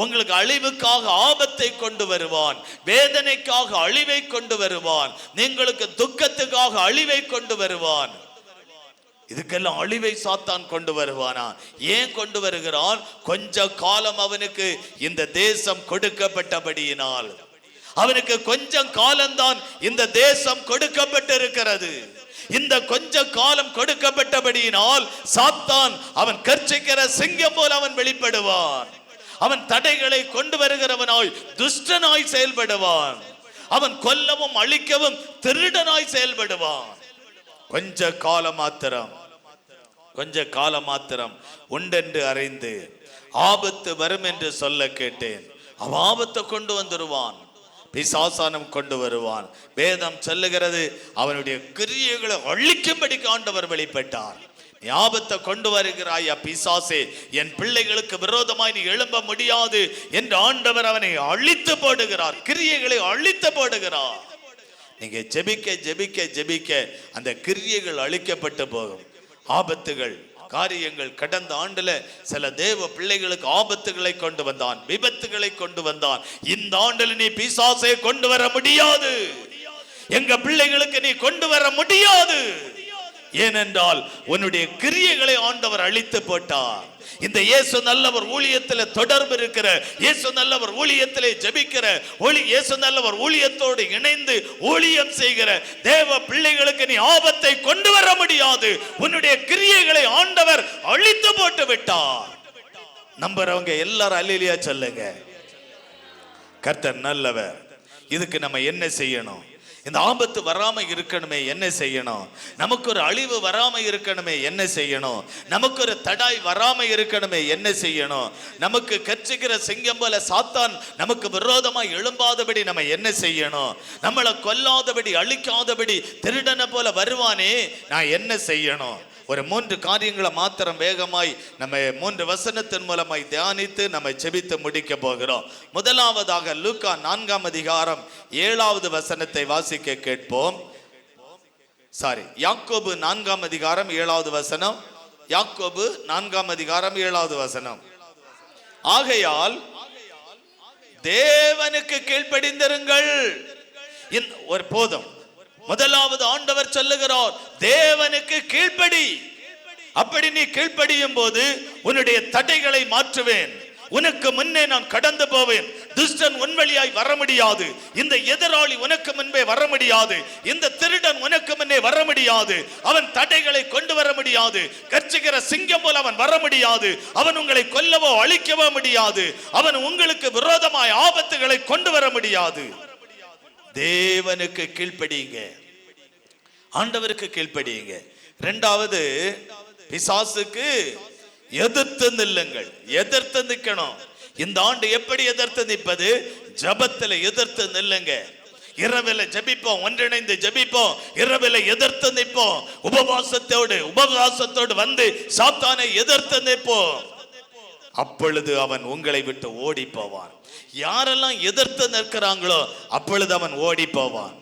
உங்களுக்கு அழிவுக்காக ஆபத்தை கொண்டு வருவான், வேதனைக்காக அழிவை கொண்டு வருவான், உங்களுக்கு துக்கத்துக்காக அழிவை கொண்டு வருவான். இதுக்கெல்லாம் அழிவை சாத்தான் கொண்டு வருவானா? ஏன் கொண்டு வருகிறான்? கொஞ்ச காலம் அவனுக்கு இந்த தேசம் கொடுக்கப்பட்டபடியினால். அவனுக்கு கொஞ்சம் காலம்தான் இந்த தேசம் கொடுக்கப்பட்டிருக்கிறது. இந்த கொஞ்ச காலம் கொடுக்கப்பட்டபடியினால் சாத்தான் அவன் கர்ச்சிக்கிற சிங்கம் போல அவன் வெளிப்படுவான். அவன் தடைகளை கொண்டு வருகிறவனாய் துஷ்டனாய் செயல்படுவான். அவன் கொல்லவும் அழிக்கவும் திருடனாய் செயல்படுவான். கொஞ்ச காலம் மாத்திரம் உண்டென்று அறிந்து ஆபத்து வரும் என்று சொல்ல கேட்டேன். அவன் ஆபத்தை கொண்டு வந்துருவான், பிசாசானம் கொண்டு வருவான். வேதம் சொல்லுகிறது, அவனுடைய கிரியைகளை அழிக்கும்படிக்கு ஆண்டவர் வெளிப்பட்டார். நீ ஆபத்தை கொண்டு வருகிறாயா பிசாசே, என் பிள்ளைகளுக்கு விரோதமாய் நீ எழும்ப முடியாது என்று ஆண்டவர் அவனை அழித்து போடுகிறார், கிரியைகளை அழித்து போடுகிறார். நீங்க ஜெபிக்க ஜெபிக்க ஜெபிக்க அந்த கிரியைகள் அழிக்கப்பட்டு போகும். ஆபத்துகள் காரியங்கள் கடந்த ஆண்டுல சில தேவ பிள்ளைகளுக்கு ஆபத்துகளை கொண்டு வந்தான், விபத்துகளை கொண்டு வந்தான். இந்த ஆண்டுல நீ பிசாசை கொண்டு வர முடியாது, எங்க பிள்ளைகளுக்கு நீ கொண்டு வர முடியாது. ஏனென்றால் உன்னுடைய கிரியைகளை ஆண்டவர் அழித்து போட்டார். இந்த இயேசு நல்லவர் ஊழியத்தில் தொடர்பு இருக்கிற, இயேசு நல்லவர் ஊழியத்திலே ஜெபிக்கிற, இயேசு நல்லவர் ஊழியத்தோடு இணைந்து ஊழியம் செய்கிற தேவ பிள்ளைகளுக்கு நீ ஆபத்தை கொண்டு வர முடியாது. உன்னுடைய கிரியைகளை ஆண்டவர் அழித்து போட்டு விட்டார். நம்புறவங்க எல்லாரும் அல்லேலூயா சொல்லுங்க. கர்த்தர் நல்லவர். இதுக்கு நம்ம என்ன செய்யணும்? இந்த ஆபத்து வராம இருக்கணுமே, என்ன செய்யணும்? நமக்கு ஒரு அழிவு வராம இருக்கணுமே, என்ன செய்யணும்? நமக்கு ஒரு தடாய் வராம இருக்கணுமே, என்ன செய்யணும்? நமக்கு கர்ச்சிக்கிற சிங்கம் போல சாத்தான் நமக்கு விரோதமா எழும்பாதபடி நம்ம என்ன செய்யணும்? நம்மளை கொல்லாதபடி அழிக்காதபடி திருடனை போல வருவானே, நான் என்ன செய்யணும்? ஒரு 3 காரியங்களை மாத்திரம் வேகமாய் நம்ம 3 வசனத்தின் மூலமாய் தியானித்து நம்ம ஜெபித்து முடிக்க போகிறோம். முதலாவதாக லூக்கா 4ஆம் அதிகாரம் 7வது வசனத்தை வாசிக்க கேட்போம். யாக்கோபு 4ஆம் அதிகாரம் 7வது வசனம். யாக்கோபு 4ஆம் அதிகாரம் 7வது வசனம். ஆகையால் தேவனுக்கு கீழ்ப்படிந்திருங்கள். ஒரு போதும். முதலாவது ஆண்டவர் சொல்லுகிறார், தேவனுக்கு கீழ்ப்படி. அப்படி நீ கீழ்ப்படியும் போது உன்னுடைய தடைகளை மாற்றுவேன், உனக்கு முன்னே நான் கடந்து போவேன். துஷ்டன் உன் வழியாய் வர முடியாது, இந்த எதிராளி உனக்கு முன்பே வர முடியாது, இந்த திருடன் உனக்கு முன்னே வர முடியாது, அவன் தடைகளை கொண்டு வர முடியாது, கர்ச்சிக்கிற சிங்கம் போல அவன் வர முடியாது, அவன் உங்களை கொல்லவோ அழிக்கவோ முடியாது, அவன் உங்களுக்கு விரோதமாய் ஆபத்துகளை கொண்டு வர முடியாது. தேவனுக்கு கீழ்ப்படியுங்க, ஆண்டவருக்கு கீழ்ப்படியுங்க. இரண்டாவது, பிசாசுக்கு எதிர்த்து நில்லுங்கள். எதிர்த்து நிற்கணும். இந்த ஆண்டு எப்படி எதிர்த்து நிற்பது? ஜபத்தில் எதிர்த்து நில்லுங்க. இரவில் ஜெபிப்போம், ஒன்றிணைந்து ஜெபிப்போம், இரவில் எதிர்த்து நிற்போம். உபவாசத்தோடு வந்து சாத்தானை எதிர்த்து நிற்போம். அப்பொழுது அவன் உங்களை விட்டு ஓடி போவான். யாரெல்லாம் எதிர்த்து நிற்கிறாங்களோ அப்பொழுது அவன் ஓடி போவான்.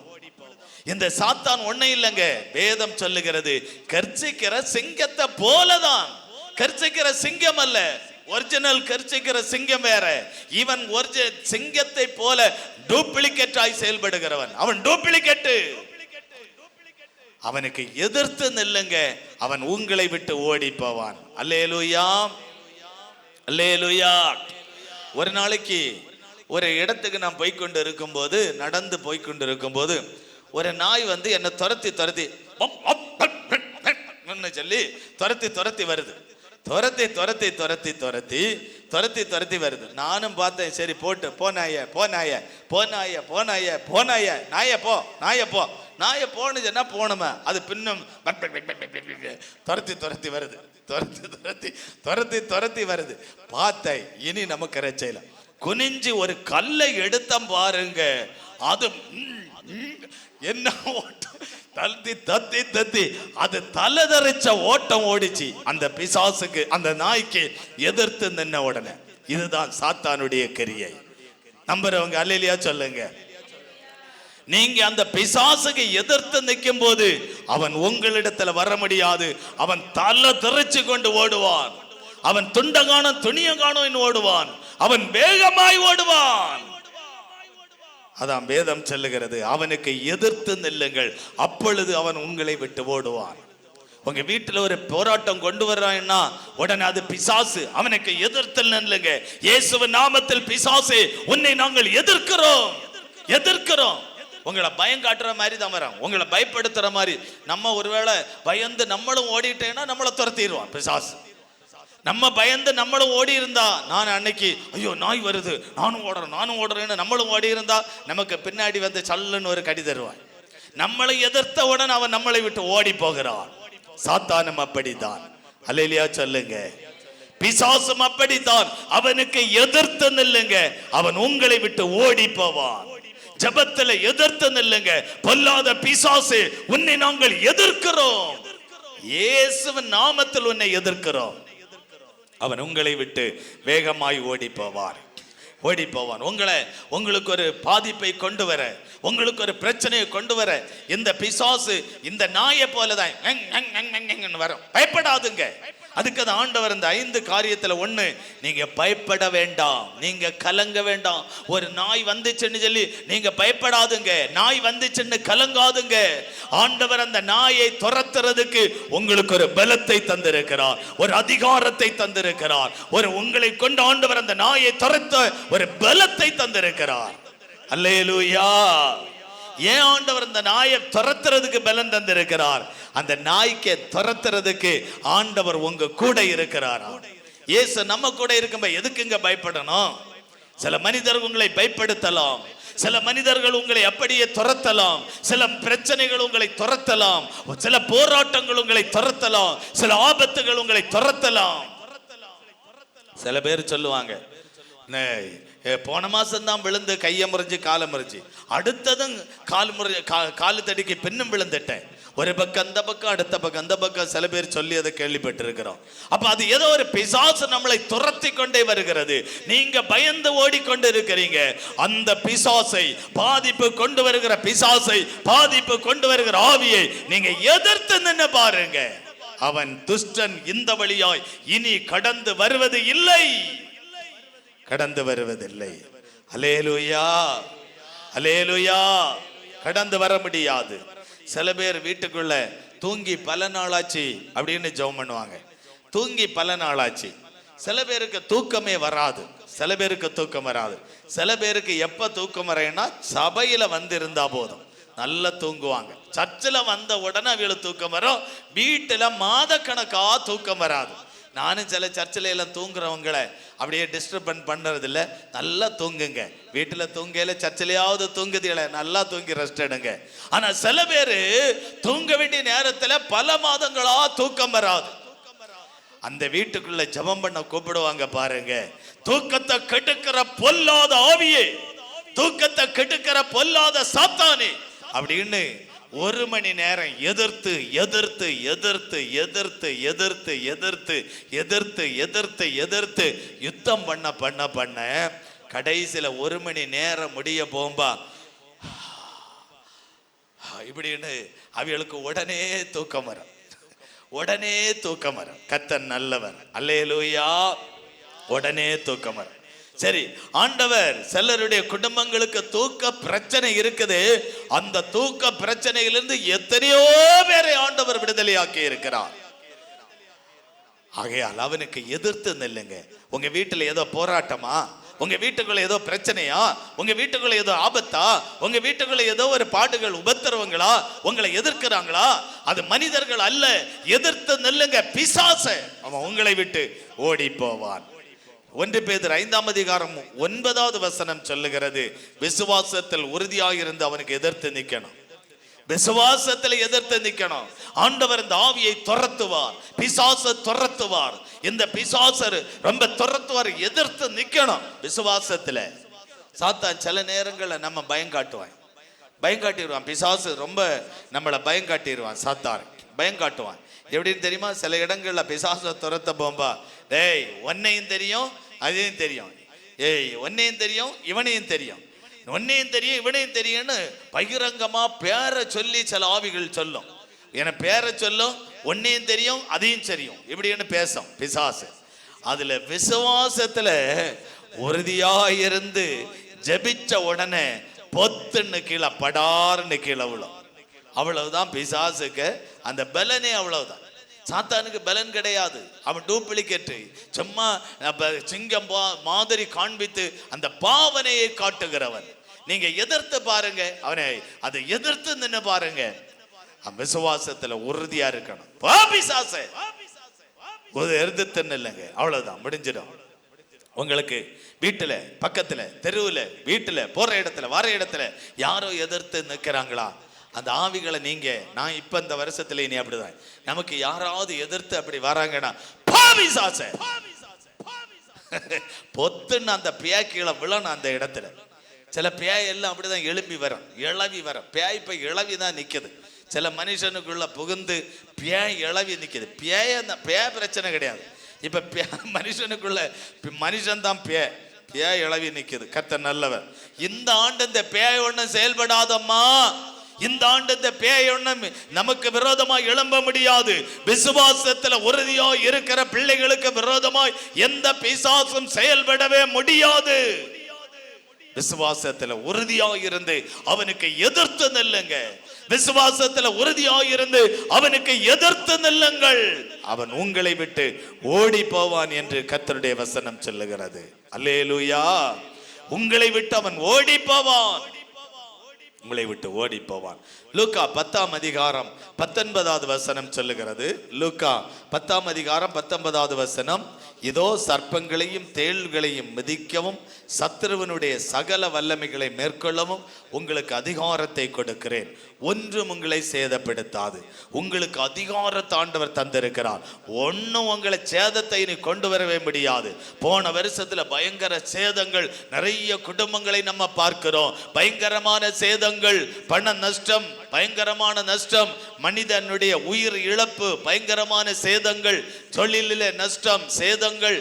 இந்த சாத்தான் ஒண்ணே இல்லைங்க, வேதம் சொல்லுகிறது, கர்ச்சிக்கிற சிங்கத்தை போலதான். கர்ச்சிக்கிற சிங்கம் அல்ல, ஒரிஜினல் கர்ச்சிக்கிற சிங்கம் வேற. இவன் சிங்கத்தை போல டூப்ளிகேட்டாய் செயல்படுகிறவன். அவன் டூப்ளிகேட். அவனுக்கு எதிர்த்து நில்லுங்க, அவன் உங்களை விட்டு ஓடி போவான். அல்லேலூயா, அல்லேலூயா. ஒரு நாளைக்கு ஒரு இடத்துக்கு நான் போய்கொண்டு இருக்கும்போது, நடந்து போய்கொண்டு இருக்கும்போது ஒரு நாய் வந்து என்னை துரத்தி துரத்தி சொல்லி துரத்தி துரத்தி வருது. துரத்தி துரத்தி துரத்தி துரத்தி துரத்தி துரத்தி வருது. நானும் பார்த்தேன், சரி போட்டு போனாய போனாய போனாய போனாய போனாய நாய போ நாய போ நாய போனுச்சுன்னா போனோமே. அது பின்னும் துரத்தி துரத்தி வருது, துரத்தி துரத்தி துரத்தி துரத்தி வருது. பார்த்தேன், இனி நமக்கு இறைச்சல குனிஞ்சு ஒரு கல்லை எடுத்தம் பாருங்க. அது என்ன ஓட்டம், தத்தி தத்தி தத்தி அது தலைதறிச்ச ஓட்டம் ஓடிச்சு. அந்த பிசாசுக்கு, அந்த நாய்க்கு எதிர்த்து நின்ன உடனே. இதுதான் சாத்தானுடைய கிரியை. நம்புறவங்க அல்லேலூயா சொல்லுங்க. நீங்க அந்த பிசாசுக்கு எதிர்த்து நிற்கும் போது அவன் உங்களிடத்துல வர முடியாது. அவன் தலை தெரிச்சு கொண்டு ஓடுவான். அவன் துண்டகான துணியகானோ ஓடுவான். அவன் வேகமாய் ஓடுவான். அதான் வேதம் சொல்லுகிறது, அவனுக்கு எதிர்த்து நில்லுங்கள், அப்பொழுது அவன் உங்களை விட்டு ஓடுவான். உங்க வீட்டுல ஒரு போராட்டம் கொண்டு வர்றான்னா உடனே அது பிசாசு, அவனுக்கு எதிர்த்து நில்லுங்க. இயேசுவின் நாமத்தில் பிசாசு, உன்னை நாங்கள் எதிர்க்கிறோம் எதிர்க்கிறோம். உங்களை பயம் காட்டுற மாதிரி தான் வரான், உங்களை பயப்படுத்துற மாதிரி. நம்ம ஒருவேளை பயந்து நம்மளும் ஓடிட்டேன்னா நம்மளை துரத்திடுவான் பிசாசு. நம்ம பயந்து நம்மளும் ஓடி இருந்தா, நான் அன்னைக்கு ஐயோ நாய் வருது நானும் ஓடுறேன்னு நம்மளும் ஓடி இருந்தா நமக்கு பின்னாடி வந்து சல்லுன்னு ஒரு கடி தருவான். நம்மளை எதிர்த்தவுடன் அவன் நம்மளை விட்டு ஓடி போகிறான். சாத்தானும் அப்படித்தான். அல்லேலூயா சொல்லுங்க. பிசாசும் அப்படித்தான். அவனுக்கு எதிர்த்து நில்லுங்க, அவன் உங்களை விட்டு ஓடி போவான். ஜெபத்துல எதிர்த்து நில்லுங்க. பொல்லாத பிசாசு, உன்னை நாங்கள் எதிர்க்கிறோம். இயேசுவின் நாமத்தில் உன்னை எதிர்க்கிறோம். அவன் உங்களை விட்டு வேகமாய் ஓடி போவான். உங்களுக்கு ஒரு பாதிப்பை கொண்டு வர, உங்களுக்கு ஒரு பிரச்சனையை கொண்டு வர இந்த பிசாசு இந்த நாயை போலதான் வரும். பயப்படாதுங்க. அதுக்கு அது ஆண்டவர் இந்த 5 காரியத்துல ஒண்ணு, நீங்க பயப்பட வேண்டாம், நீங்க கலங்க வேண்டாம். ஒரு நாய் வந்துச்சுன்னு சொல்லி நீங்க பயப்படாதுங்க, நாய் வந்துச்சுன்னு கலங்காதுங்க. ஆண்டவர் அந்த நாயை துரத்துறதுக்கு உங்களுக்கு ஒரு பலத்தை தந்திருக்கிறார், ஒரு அதிகாரத்தை தந்திருக்கிறார். ஒரு உங்களை கொண்டு ஆண்டவர் அந்த நாயை துரத்த ஒரு பலத்தை தந்திருக்கிறார். அல்லேலூயா. ஏன் ஆண்டவர் அந்த நாயை துரத்துறதுக்கு பலன் தந்திருக்கிறார்? அந்த நாய்க்கு துரத்துறதுக்கு ஆண்டவர் உங்க கூட இருக்கிறாரா? இயேசு நம்ம கூட இருக்கும்போது எதுக்குங்க பயப்படணும்? சில மனிதர்கள் உங்களை பயப்படுத்தலாம், சில மனிதர்கள் உங்களை அப்படியே துரத்தலாம், சில பிரச்சனைகள் உங்களை துரத்தலாம், சில போராட்டங்கள் உங்களை துரத்தலாம், சில ஆபத்துகள் உங்களை துரத்தலாம். சில பேர் சொல்லுவாங்க, போன மாசம் தான் விழுந்து கையை முறிஞ்சு காலை முறிஞ்சு, அடுத்ததும் காலு தடிக்கு பின்னும் விழுந்துட்டேன். ஒரு பக்கம் அந்த பக்கம், அடுத்த பக்கம் அந்த பக்கம். சில பேர் சொல்லி அதை கேள்விப்பட்டிருக்கிறோம். அப்ப அது ஏதோ ஒரு பிசாசு நம்மளை துரத்தி கொண்டே வருகிறது. நீங்க பயந்து ஓடிக்கொண்டு இருக்கிறீங்க. அந்த பிசாசை, பாதிப்பு கொண்டு வருகிற பிசாசை, பாதிப்பு கொண்டு வருகிற ஆவியை நீங்க எதிர்த்து நின்னு பாருங்க. அவன் துஷ்டன் இந்த வழியாய் இனி கடந்து வருவது இல்லை, கடந்து வருவதில்லை. அல்லேலூயா, அல்லேலூயா. கடந்து வர முடியாது. சில பேர் வீட்டுக்குள்ள தூங்கி பல நாளாச்சு அப்படின்னு ஜெபம் பண்ணுவாங்க. தூங்கி பல நாளாச்சு. சில பேருக்கு தூக்கமே வராது, சில பேருக்கு தூக்கம் வராது. சில பேருக்கு எப்ப தூக்கம் வரைன்னா சபையில வந்து இருந்தா போதும், நல்லா தூங்குவாங்க. சர்ச்சில் வந்த உடனே அவங்களுக்கு தூக்கம் வரும். வீட்டுல மாத கணக்கா தூக்கம் வராது. நானும் சில சர்ச்சில் எல்லாம் தூங்குறவங்களை அப்படியே டிஸ்டர்ப் பண்றது இல்லை. நல்லா தூங்குங்க. வீட்டில் தூங்கல, சர்ச்சிலையாவது தூங்குதில்ல, நல்லா தூங்கி ரெஸ்ட் எடுங்க. ஆனா சில பேரு தூங்க வேண்டிய நேரத்துல பல மாதங்களா தூக்கம் வராது. அந்த வீட்டுக்குள்ள ஜெபம் பண்ண கூப்பிடுவாங்க பாருங்க. தூக்கத்தை கெடுக்கிற பொல்லாத ஆவியே, தூக்கத்தை கெடுக்கிற பொல்லாத சாத்தானே அப்படின்னு 1 மணி நேரம் எதிர்த்து எதிர்த்து எதிர்த்து எதிர்த்து எதிர்த்து எதிர்த்து எதிர்த்து எதிர்த்து எதிர்த்து யுத்தம் பண்ண பண்ண பண்ண கடைசியில 1 மணி நேரம் முடிய போம்பா இப்படின்னு அவங்களுக்கு உடனே தூக்கம் வரும், உடனே தூக்கம் வரும். கர்த்தர் நல்லவர். அல்லேலூயா. உடனே தூக்கம் வரும். சரி, ஆண்டவர் சிலருடைய குடும்பங்களுக்கு தூக்க பிரச்சனை இருக்குது. அந்த தூக்க பிரச்சனையிலிருந்து எத்தனையோ பேரை ஆண்டவர் விடுதலையாக்கி இருக்கிறார். ஆகையால் அவனுக்கு எதிர்த்து நில்லுங்க. உங்க வீட்டுல ஏதோ போராட்டமா, உங்க வீட்டுக்குள்ள ஏதோ பிரச்சனையா, உங்க வீட்டுக்குள்ள ஏதோ ஆபத்தா, உங்க வீட்டுக்குள்ள ஏதோ ஒரு பாடுகள் உபத்திரவங்களா, உங்களை எதிர்க்கிறாங்களா, அது மனிதர்கள் அல்ல, எதிர்த்து நில்லுங்க, பிசாசு அவன் உங்களை விட்டு ஓடி போவான். 1 பேதுரு 5ஆம் அதிகாரம் 9வது வசனம் சொல்லுகிறது, விசுவாசத்தில் உறுதியாயிருந்து அவனுக்கு எதிர்த்து நிக்கணும். விசுவாசத்தில் எதிர்த்து நிக்கணும். ஆண்டவர் இந்த ஆவியை துரத்துவார், பிசாசை துரத்துவார். இந்த பிசாசர் ரொம்ப துரத்துவார், எதிர்த்து நிக்கணும் விசுவாசத்துல. சாத்தான் சில நேரங்களில் நம்ம பயம் காட்டிடுவான். பிசாசு ரொம்ப நம்மளை பயம் காட்டிடுவான். சாத்தான் பயம் காட்டுவான். எப்படின்னு தெரியுமா? சில இடங்கள்ல பிசாசை துரத்த போம்பா, டேய் உன்னையும் தெரியும் அதையும் தெரியும், ஏய் உன்னையும் தெரியும் இவனையும் தெரியும், உன்னையும் தெரியும் இவனையும் தெரியும்னு பகிரங்கமா பேரை சொல்லி சில ஆவிகள் சொல்லும். என பேரை சொல்லும், உன்னையும் தெரியும் அதையும் தெரியும் இப்படின்னு பேசும் பிசாசு. அதுல விசுவாசத்துல உறுதியாயிருந்து ஜெபிச்ச உடனே பொத்துன்னு கீழே படார்னு கீழே விழும். அவ்வளவுதான் பிசாசுக்கு அந்த பலனே, அவ்வளவுதான். சாத்தானுக்கு பலன் கிடையாது. அவன் டூப்ளிகேட், சும்மா சிங்கம் மாதிரி காண்பித்து அந்த பாவனையை காட்டுகிறவன். நீங்க எதிர்த்து பாருங்க, அவனை அதை எதிர்த்து நின்று பாருங்க. விசுவாசத்துல உறுதியா இருக்கணும். பிசாசை எதிர்த்து நில்லுங்க, அவ்வளவுதான், முடிஞ்சிடும். உங்களுக்கு வீட்டுல, பக்கத்துல, தெருவுல, வீட்டுல, போற இடத்துல, வர இடத்துல யாரோ எதிர்த்து நிற்கிறாங்களா, அந்த ஆவிகளை நீங்க, நான் இப்ப இந்த வருஷத்துல இனி அப்படிதான், நமக்கு யாராவது எதிர்த்து அப்படி வராங்கன்னா பொத்துன்னு அந்த பேய் கீழே விழணும். அந்த இடத்துல சில பேய் எல்லாம் அப்படிதான் எழும்பி வரும், இளவி வரும். பேய் இப்ப இளவிதான் நிக்குது. சில மனுஷனுக்குள்ள புகுந்து பேய் இளவி நிக்குது. பேய் பிரச்சனை கிடையாது. இப்ப மனுஷனுக்குள்ள மனுஷன் தான் பேய் இளவி நிக்குது. கர்த்தர் நல்லவர். இந்த ஆண்டு இந்த பேய் ஒண்ணு செயல்படாதம்மா. இந்த ஆண்டு இந்த பேய் ஒண்ணு நமக்கு விரோதமாய் எழும்ப முடியாது. விசுவாசத்துல உறுதியாய் இருக்கிற பிள்ளைகளுக்கு விரோதமாய் எந்த பிசாசும் செயல்படவே முடியாது. விசுவாசத்துல உறுதியாய் இருந்து அவனுக்கு எதிர்த்து நில்லுங்க. விசுவாசத்துல உறுதியாய் இருந்து அவனுக்கு எதிர்த்து நில்லுங்கள். அவன் உங்களை விட்டு ஓடி போவான் என்று கர்த்தருடைய வசனம் சொல்லுகிறது. அல்லேலூயா. உங்களை விட்டு அவன் ஓடி போவான், உங்களை விட்டு ஓடி போவான். லூக்கா 10ஆம் அதிகாரம் 19வது வசனம் சொல்லுகிறது. லூக்கா 10ஆம் அதிகாரம் 19வது வசனம், இதோ சர்ப்பங்களையும் தேள்களையும் மிதிக்கவும் சத்துருவனுடைய சகல வல்லமைகளை மேற்கொள்ளவும் உங்களுக்கு அதிகாரத்தை கொடுக்கிறேன், ஒன்றும் உங்களை சேதப்படுத்தாது. உங்களுக்கு அதிகாரத்தை ஆண்டவர் தந்திருக்கிறார். ஒன்னும் உங்களை சேதத்தை இனி கொண்டு வரவே முடியாது. போன வருஷத்துல பயங்கர சேதங்கள், நிறைய குடும்பங்களை நம்ம பார்க்கிறோம். பயங்கரமான சேதங்கள், பண நஷ்டம், பயங்கரமான நஷ்டம், மனிதனுடைய உயிர் இழப்பு, பயங்கரமான சேதங்கள், தொழிலில நஷ்டம், சேதங்கள்,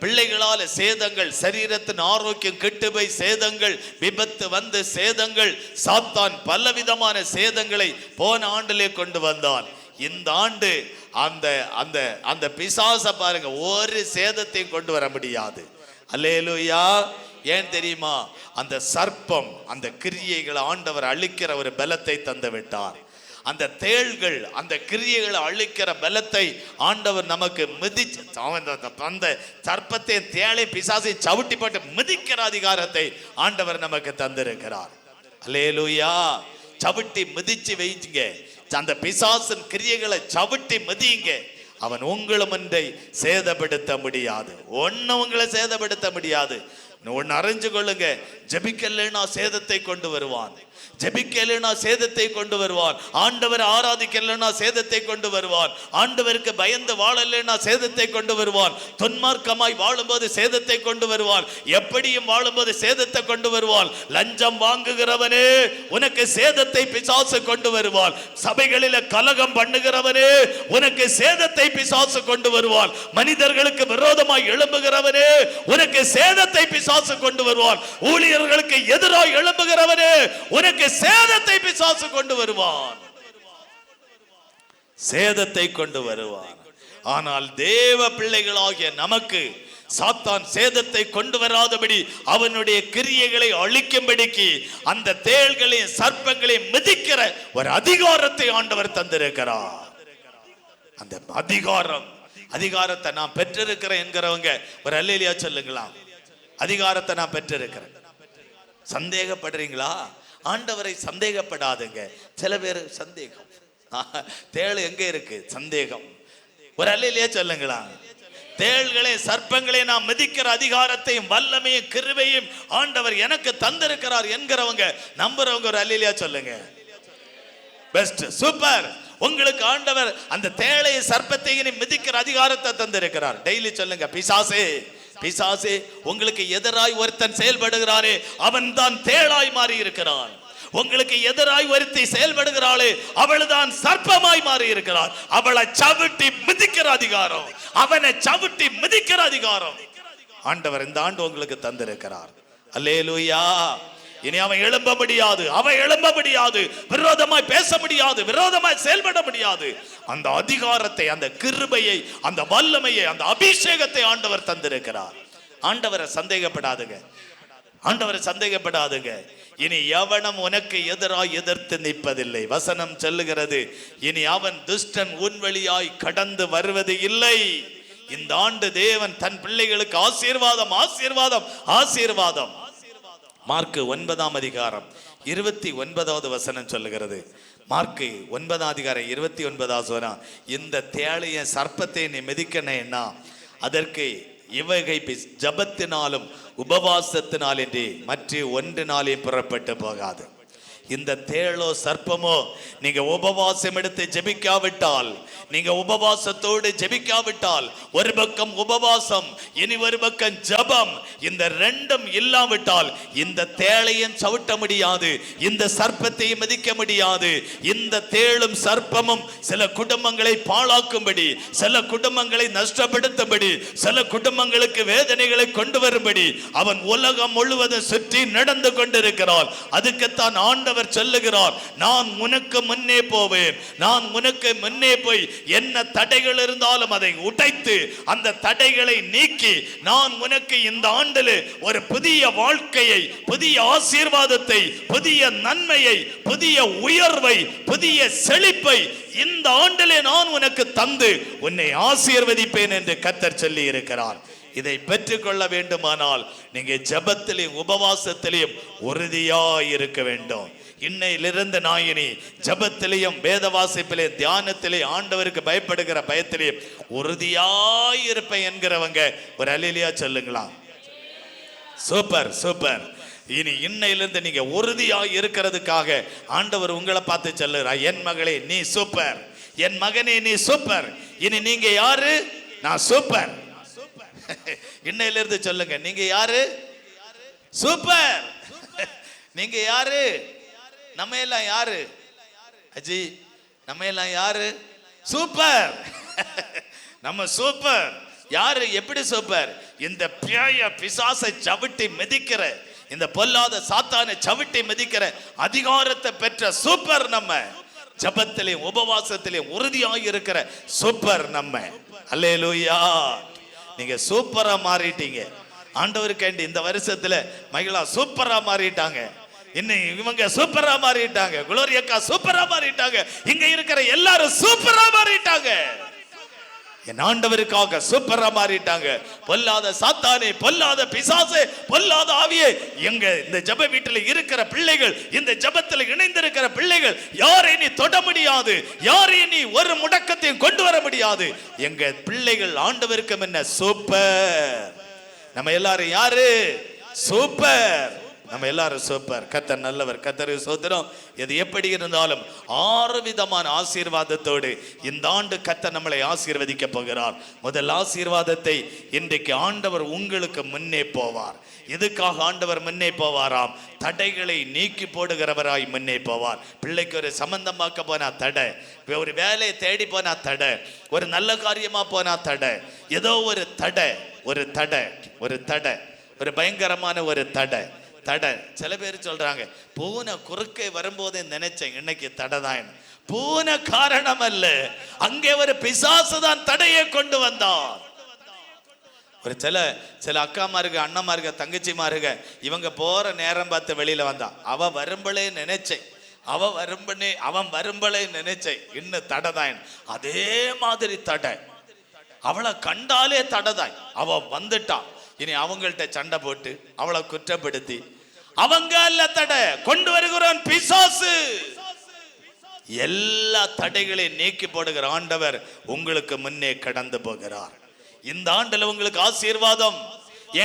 பிள்ளைகளால சேதங்கள், சரீரத்தின் ஆரோக்கியம் கெட்டு போய் சேதங்கள், விபத்து வந்து சேதங்கள். சாத்தான் பலவிதமான சேதங்களை போன ஆண்டிலே கொண்டு வந்தான். இந்த ஆண்டு அந்த அந்த அந்த பிசாச பாருங்க, ஒரு சேதத்தையும் கொண்டு வர முடியாது. அல்லேலூயா. ஏன் தெரியுமா? அந்த சர்ப்பம், அந்த கிரியைகளை ஆண்டவர் அழிக்கிற ஒரு பலத்தை தந்து விட்டார். அந்த தேள்கள், அந்த கிரியைகளை அழிக்கிற பலத்தை ஆண்டவர் நமக்கு மிதிச்சு, அந்த சர்ப்பத்தை, தேளை, பிசாசை சவுட்டி போட்டு மிதிக்கிற அதிகாரத்தை ஆண்டவர் நமக்கு தந்திருக்கிறார். அல்லேலூயா. சவுட்டி மிதிச்சு வைங்க. அந்த பிசாசின் கிரியைகளை சவுட்டி மிதிங்க. அவன் உங்களும் ஒன்றை சேதப்படுத்த முடியாது. ஒன்னு உங்களை சேதப்படுத்த முடியாது. ஒன்னு அறிஞ்சு கொள்ளுங்க, ஜெபிக்கலைன்னா சேதத்தை கொண்டு வருவான். ஜெபிக்கலைன்னா சேதத்தை கொண்டு வருவான். ஆண்டவர் ஆராதிக்கலைன்னா சேதத்தை கொண்டு வருவான். ஆண்டவருக்கு பயந்து வாழலைன்னா சேதத்தை கொண்டு வருவான். தொன்மார்க்கமாய் வாழும்போது சேதத்தை கொண்டு வருவான். எப்படியும் வாழும்போது சேதத்தை கொண்டு வருவான். லஞ்சம் வாங்குகிறவனே, உனக்கு சேதத்தை பிசாசு கொண்டு வருவான். சபைகளில கலகம் பண்ணுகிறவனே, உனக்கு சேதத்தை பிசாசு கொண்டு வருவான். மனிதர்களுக்கு விரோதமாய் எழும்புகிறவனே, உனக்கு சேதத்தை பிசாசு கொண்டு வருவான். ஊழியர்களுக்கு எதிராய் எழும்புகிறவனே, உனக்கு சேதத்தை பிசாசு கொண்டு வருவான். சேதத்தை கொண்டு வருவான். ஆனால் தேவ பிள்ளைகளாகிய நமக்கு சாத்தான் சேதத்தை கொண்டு வராதபடி அவனுடைய கிரியைகளை அழிக்கும்படிக்கு அந்த தேள்களையும் சர்ப்பங்களையும் மிதிக்கிற ஒரு அதிகாரத்தை ஆண்டவர் தந்திருக்கிறார். அந்த அதிகாரத்தை நான் பெற்றிருக்கிறேன் என்கிறவங்க ஒரு அல்லேலூயா சொல்லுங்களா. அதிகாரத்தை நான் பெற்றிருக்கிறேன். சந்தேகப்படுறீங்களா? ஆண்டவரை சந்தேகப்படாதுங்க. சில பேர் சந்தேகம், தேள் எங்க இருக்கு? சந்தேகம். ஒரு அல்லையிலேயே சொல்லுங்களா? தேள்களே சர்ப்பங்களே, நான் மிதிக்கிற அதிகாரத்தையும் வல்லமையும் கிருபையும் ஆண்டவர் எனக்கு தந்திருக்கிறார் என்கிறவங்க, நம்புறவங்க ஒரு அல்லையிலேயே சொல்லுங்க. Best, super. உங்களுக்கு ஆண்டவர் அந்த தேளை சர்ப்பத்தையும் மிதிக்கிற அதிகாரத்தை தந்திருக்கிறார். டெய்லி சொல்லுங்க, பிசாசே பிசாசே, உங்களுக்கு எதிராய் ஒருத்தன் செயல்படுகிறாரே அவன் தான் தேளாய் மாறி இருக்கிறான். உங்களுக்கு எதிராய் ஒருத்தி செயல்படுகிறாளே அவள் தான் சர்ப்பமாய் மாறி இருக்கிறார். அவளை சவிட்டி மிதிக்கிற அதிகாரம், அவனை சவிட்டி மிதிக்கிற அதிகாரம் ஆண்டவர் இந்த ஆண்டு உங்களுக்கு தந்திருக்கிறார். அல்லேலூயா. இனி அவன் எழும்ப முடியாது, அவன் எழும்ப முடியாது, விரோதமாய் பேச முடியாது, விரோதமாய் செயல்பட முடியாது. அந்த அதிகாரத்தை, அந்த கிருபையை, அந்த வல்லமையை, அந்த அபிஷேகத்தை ஆண்டவர் தந்திருக்கிறார். ஆண்டவரை சந்தேகப்படாதுங்க, ஆண்டவரை சந்தேகப்படாதுங்க. இனி எவனும் உனக்கு எதிராய் எதிர்த்து நிற்பதில்லை. வசனம் சொல்லுகிறது, இனி அவன் துஷ்டன் உன் வழியாய் கடந்து வருவது இல்லை. இந்த ஆண்டு தேவன் தன் பிள்ளைகளுக்கு ஆசீர்வாதம், ஆசீர்வாதம், ஆசீர்வாதம். மார்க்கு 9ஆம் அதிகாரம் 29வது வசனம் சொல்லுகிறது. மார்க்கு 9ஆம் அதிகாரம் 29வது வசனம், இந்த தேளைய சர்ப்பத்தை நீ மிதிக்கணும்னா அதற்கு இவகை ஜபத்தினாலும் உபவாசத்தினாலின்றி மற்ற ஒன்றினாலே புறப்பட்டு போகாது. இந்த தேளோ சர்ப்பமோ நீங்க உபவாசம் எடுத்து ஜெபிக்காவிட்டால், நீங்க உபவாசத்தோடு ஜெபிக்காவிட்டால், ஒரு பக்கம் உபவாசம் இனி ஒரு பக்கம் ஜபம், இந்த ரெண்டும் இல்லாவிட்டால் இந்த தேளையும் சவிட்ட முடியாது, இந்த சர்ப்பத்தையும் மிதிக்க முடியாது. இந்த தேளும் சர்ப்பமும் சில குடும்பங்களை பாழாக்கும்படி, சில குடும்பங்களை நஷ்டப்படுத்தும்படி, சில குடும்பங்களுக்கு வேதனைகளை கொண்டு வரும்படி அவன் உலகம் முழுவதும் சுற்றி நடந்து கொண்டிருக்கிறான். அதுக்குத்தான் ஆண்டவர் சொல்லுகிறார், நான் உனக்கு முன்னே போவேன், நான் உனக்கு முன்னே போய் என்ன தடைகள் இருந்தாலும் அதை உடைத்து அந்த தடைகளை நீக்கி நான் உனக்கு இந்த ஆண்டில் ஒரு புதிய வாழ்க்கையை, புதிய ஆசீர்வாதத்தை, புதிய நன்மையை, புதிய உயர்வை, புதிய செழிப்பை இந்த ஆண்டிலே நான் உனக்கு தந்து உன்னை ஆசீர்வதிப்பேன் என்று கர்த்தர் சொல்லி இருக்கிறார். இதை பெற்றுக்கொள்ள வேண்டுமானால் நீங்க ஜபத்திலையும் உபவாசத்திலையும் உறுதியாய் இருக்க வேண்டும். இன்னையிலிருந்து நான் இனி ஜபத்திலையும் வேத வாசிப்பிலையும் தியானத்திலையும் ஆண்டவருக்கு பயப்படுகிற பயத்திலையும் உறுதியாய் இருப்பேன் என்கிறவங்க ஒரு அல்லேலூயா சொல்லுங்களா? Super super. இனி இன்னையிலிருந்து நீங்க உறுதியாய் இருக்கிறதுக்காக ஆண்டவர் உங்களை பார்த்து சொல்லுறார், என் மகளே நீ சூப்பர், என் மகனே நீ சூப்பர். இனி நீங்க யாரு? நான் சூப்பர். இன்னையிலிருந்து சொல்லுங்க, நீங்க யாரு? சூப்பர். நீங்க யாரு? நம்ம எல்லாம் யாரு? அஜி, நம்ம எல்லாம் யாரு? சூப்பர். நம்ம சூப்பர். யாரு? எப்படி சூப்பர்? இந்த பேய பிசாசை சவிட்டி மிதிக்கிற, இந்த பொல்லாத சாத்தானை சவிட்டி மிதிக்கிற அதிகாரத்தை பெற்ற சூப்பர் நம்ம. ஜபத்திலையும் உபவாசத்திலையும் உறுதியாய் இருக்கிற சூப்பர் நம்ம. அல்லேலூயா. நீங்க சூப்பரா மாறிட்டீங்க. ஆண்டவருக்கு இந்த வருஷத்துல மகிழா சூப்பரா மாறிட்டாங்க. இன்னும் இவங்க சூப்பரா மாறிட்டாங்க, குளோரி அக்கா சூப்பரா மாறிட்டாங்க, இங்க இருக்கிற எல்லாரும் சூப்பரா மாறிட்டாங்க. என் ஆண்டவருக்காக சூப்பரா மாறிட்டாங்க. பொல்லாத சாத்தானே, பொல்லாத பிசாசே, பொல்லாத ஆவியே, எங்க இந்த ஜப வீட்டில் இருக்கிற பிள்ளைகள், இந்த ஜபத்தில் இணைந்திருக்கிற பிள்ளைகள் யாரை நீ தொட முடியாது, யாரை நீ ஒரு முடக்கத்தையும் கொண்டு வர முடியாது. எங்க பிள்ளைகள் ஆண்டவருக்கு என்ன சூப்பர். நம்ம எல்லாரும் யாரு? சூப்பர். நம்ம எல்லாரும் சூப்பர். கர்த்தர் நல்லவர், கர்த்தருக்கு ஸ்தோத்திரம். எது எப்படி இருந்தாலும் 6 விதமான ஆசீர்வாதத்தோடு இந்த ஆண்டு கர்த்தர் நம்மளை ஆசீர்வதிக்க போகிறார். முதல் ஆசீர்வாதத்தை இன்றைக்கு ஆண்டவர் உங்களுக்கு முன்னே போவார். எதுக்காக ஆண்டவர் முன்னே போவாராம்? தடைகளை நீக்கி போடுகிறவராய் முன்னே போவார். பிள்ளைக்கு ஒரு சம்பந்தம் பார்க்க போனா தடை, ஒரு வேலையை தேடி போனா தடை, ஒரு நல்ல காரியமா போனா தடை, ஏதோ ஒரு தடை, ஒரு தடை, ஒரு தடை, ஒரு பயங்கரமான ஒரு தடை. தடை. சில பேர் சொல்றாங்க, பூனை குறுக்கே வரும்போதே நினைச்சேன் இன்னைக்கு தடை தான். பூனை காரணம் அல்ல, அங்கே ஒரு பிசாசு தான் தடையை கொண்டு வந்தான். ஒரு சில அக்காமாருக, அண்ணமாருக, தங்கச்சிமாருக இவங்க போற நேரம் பார்த்து வெளியில வந்தான். அவ வரும்பளே நினைச்சேன், அவன் வரும்பளே நினைச்சேன், இன்னும் தடை தான். அதே மாதிரி தடை, அவளை கண்டாலே தடை தான். அவ வந்துட்டான். இனி அவங்கள்ட்ட சண்டை போட்டு அவளை குற்றப்படுத்தி அவங்க அல்ல தடை கொண்டு வருகிறான் பிசாசு. எல்லா தடைகளையும் நீக்கி போடுகிற ஆண்டவர் உங்களுக்கு முன்னே கடந்து போகிறார். இந்த ஆண்டுல உங்களுக்கு ஆசீர்வாதம்.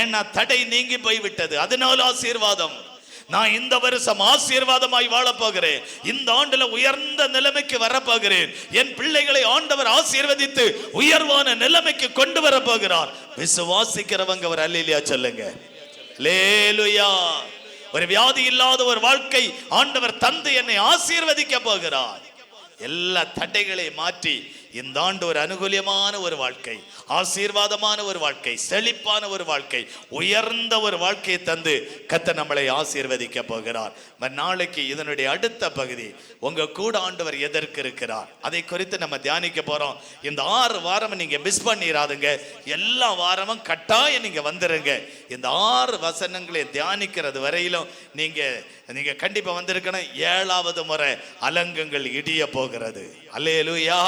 ஏன்னா தடை நீங்கி போய்விட்டது, அதனால ஆசீர்வாதம். நான் இந்த வருஷம் ஆசீர்வாதமாய் வாழ போகிறேன். இந்த ஆண்டுல உயர்ந்த நிலைமைக்கு வரப்போகிறேன். என் பிள்ளைகளை ஆண்டவர் ஆசீர்வதித்து உயர்வான நிலைமைக்கு கொண்டு வர போகிறார். விசுவாசிக்கிறவங்க ஒரு அல்லேலூயா சொல்லுங்க. அல்லேலூயா. ஒரு வியாதி இல்லாத ஒரு வாழ்க்கை ஆண்டவர் தந்து என்னை ஆசீர்வதிக்க போகிறார். எல்லா தடைகளை மாற்றி இந்த ஆண்டு ஒரு அனுகூலமான ஒரு வாழ்க்கை, ஆசீர்வாதமான ஒரு வாழ்க்கை, செழிப்பான ஒரு வாழ்க்கை, உயர்ந்த ஒரு வாழ்க்கையை தந்து கர்த்தர் நம்மளை ஆசீர்வதிக்க போகிறார். நாளைக்கு இதனுடைய அடுத்த பகுதி உங்க கூட ஆண்டவர் எதற்கு இருக்கிறார் அதை குறித்து நம்ம தியானிக்க போறோம். இந்த 6 வாரம் நீங்க மிஸ் பண்ணிராதுங்க. எல்லா வாரமும் கட்டாயம் நீங்க வந்துருங்க. இந்த 6 வசனங்களை தியானிக்கிறது வரையிலும் நீங்க கண்டிப்பா வந்திருக்கணும். 7வது முறை அலங்கங்கள் இடிய போகிறது. அல்லேலூயா.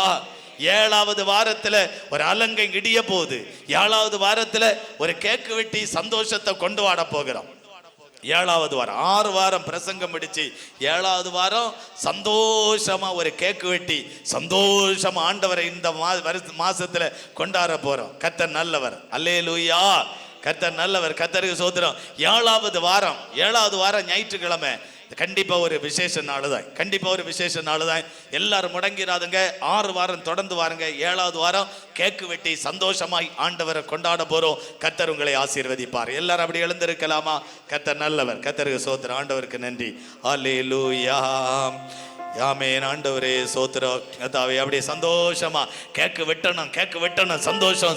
7வது வாரத்துல ஒரு அலங்கை இடிய போகுது. 7வது வாரத்துல ஒரு கேக்கு வெட்டி சந்தோஷத்தை கொண்டு வாட போகிறோம். 7வது வாரம் 6 வாரம் பிரசங்கம் முடிச்சு 7வது வாரம் சந்தோஷமா ஒரு கேக்கு வெட்டி சந்தோஷமா ஆண்டவரை இந்த மாசத்துல கொண்டாட போறோம். கர்த்தர் நல்லவர். அல்லேலூயா. கர்த்தர் நல்லவர். கர்த்தருக்கு ஸ்தோத்திரம். 7வது வாரம் ஞாயிற்றுக்கிழமை கண்டிப்பா ஒரு விசேஷ நாள் தான். கண்டிப்பா ஒரு விசேஷ நாள் தான். எல்லாரும் முடங்கிறாதுங்க. 6 வாரம் தொடர்ந்து வாருங்க. 7வது வாரம் கேக்கு வெட்டி சந்தோஷமாய் ஆண்டவரை கொண்டாட போறோம். கர்த்தர் உங்களை ஆசீர்வதிப்பார். எல்லாரும் அப்படி எழுந்திருக்கலாமா? கர்த்தர் நல்லவர். கர்த்தருக்கு ஸ்தோத்திரம். ஆண்டவருக்கு நன்றி. அல்லேலூயா. ஆமென். ஆண்டவரே ஸ்தோத்திரம். கர்த்தாவே அப்படியே சந்தோஷமா கேக்கு வெட்டணும். சந்தோஷம்.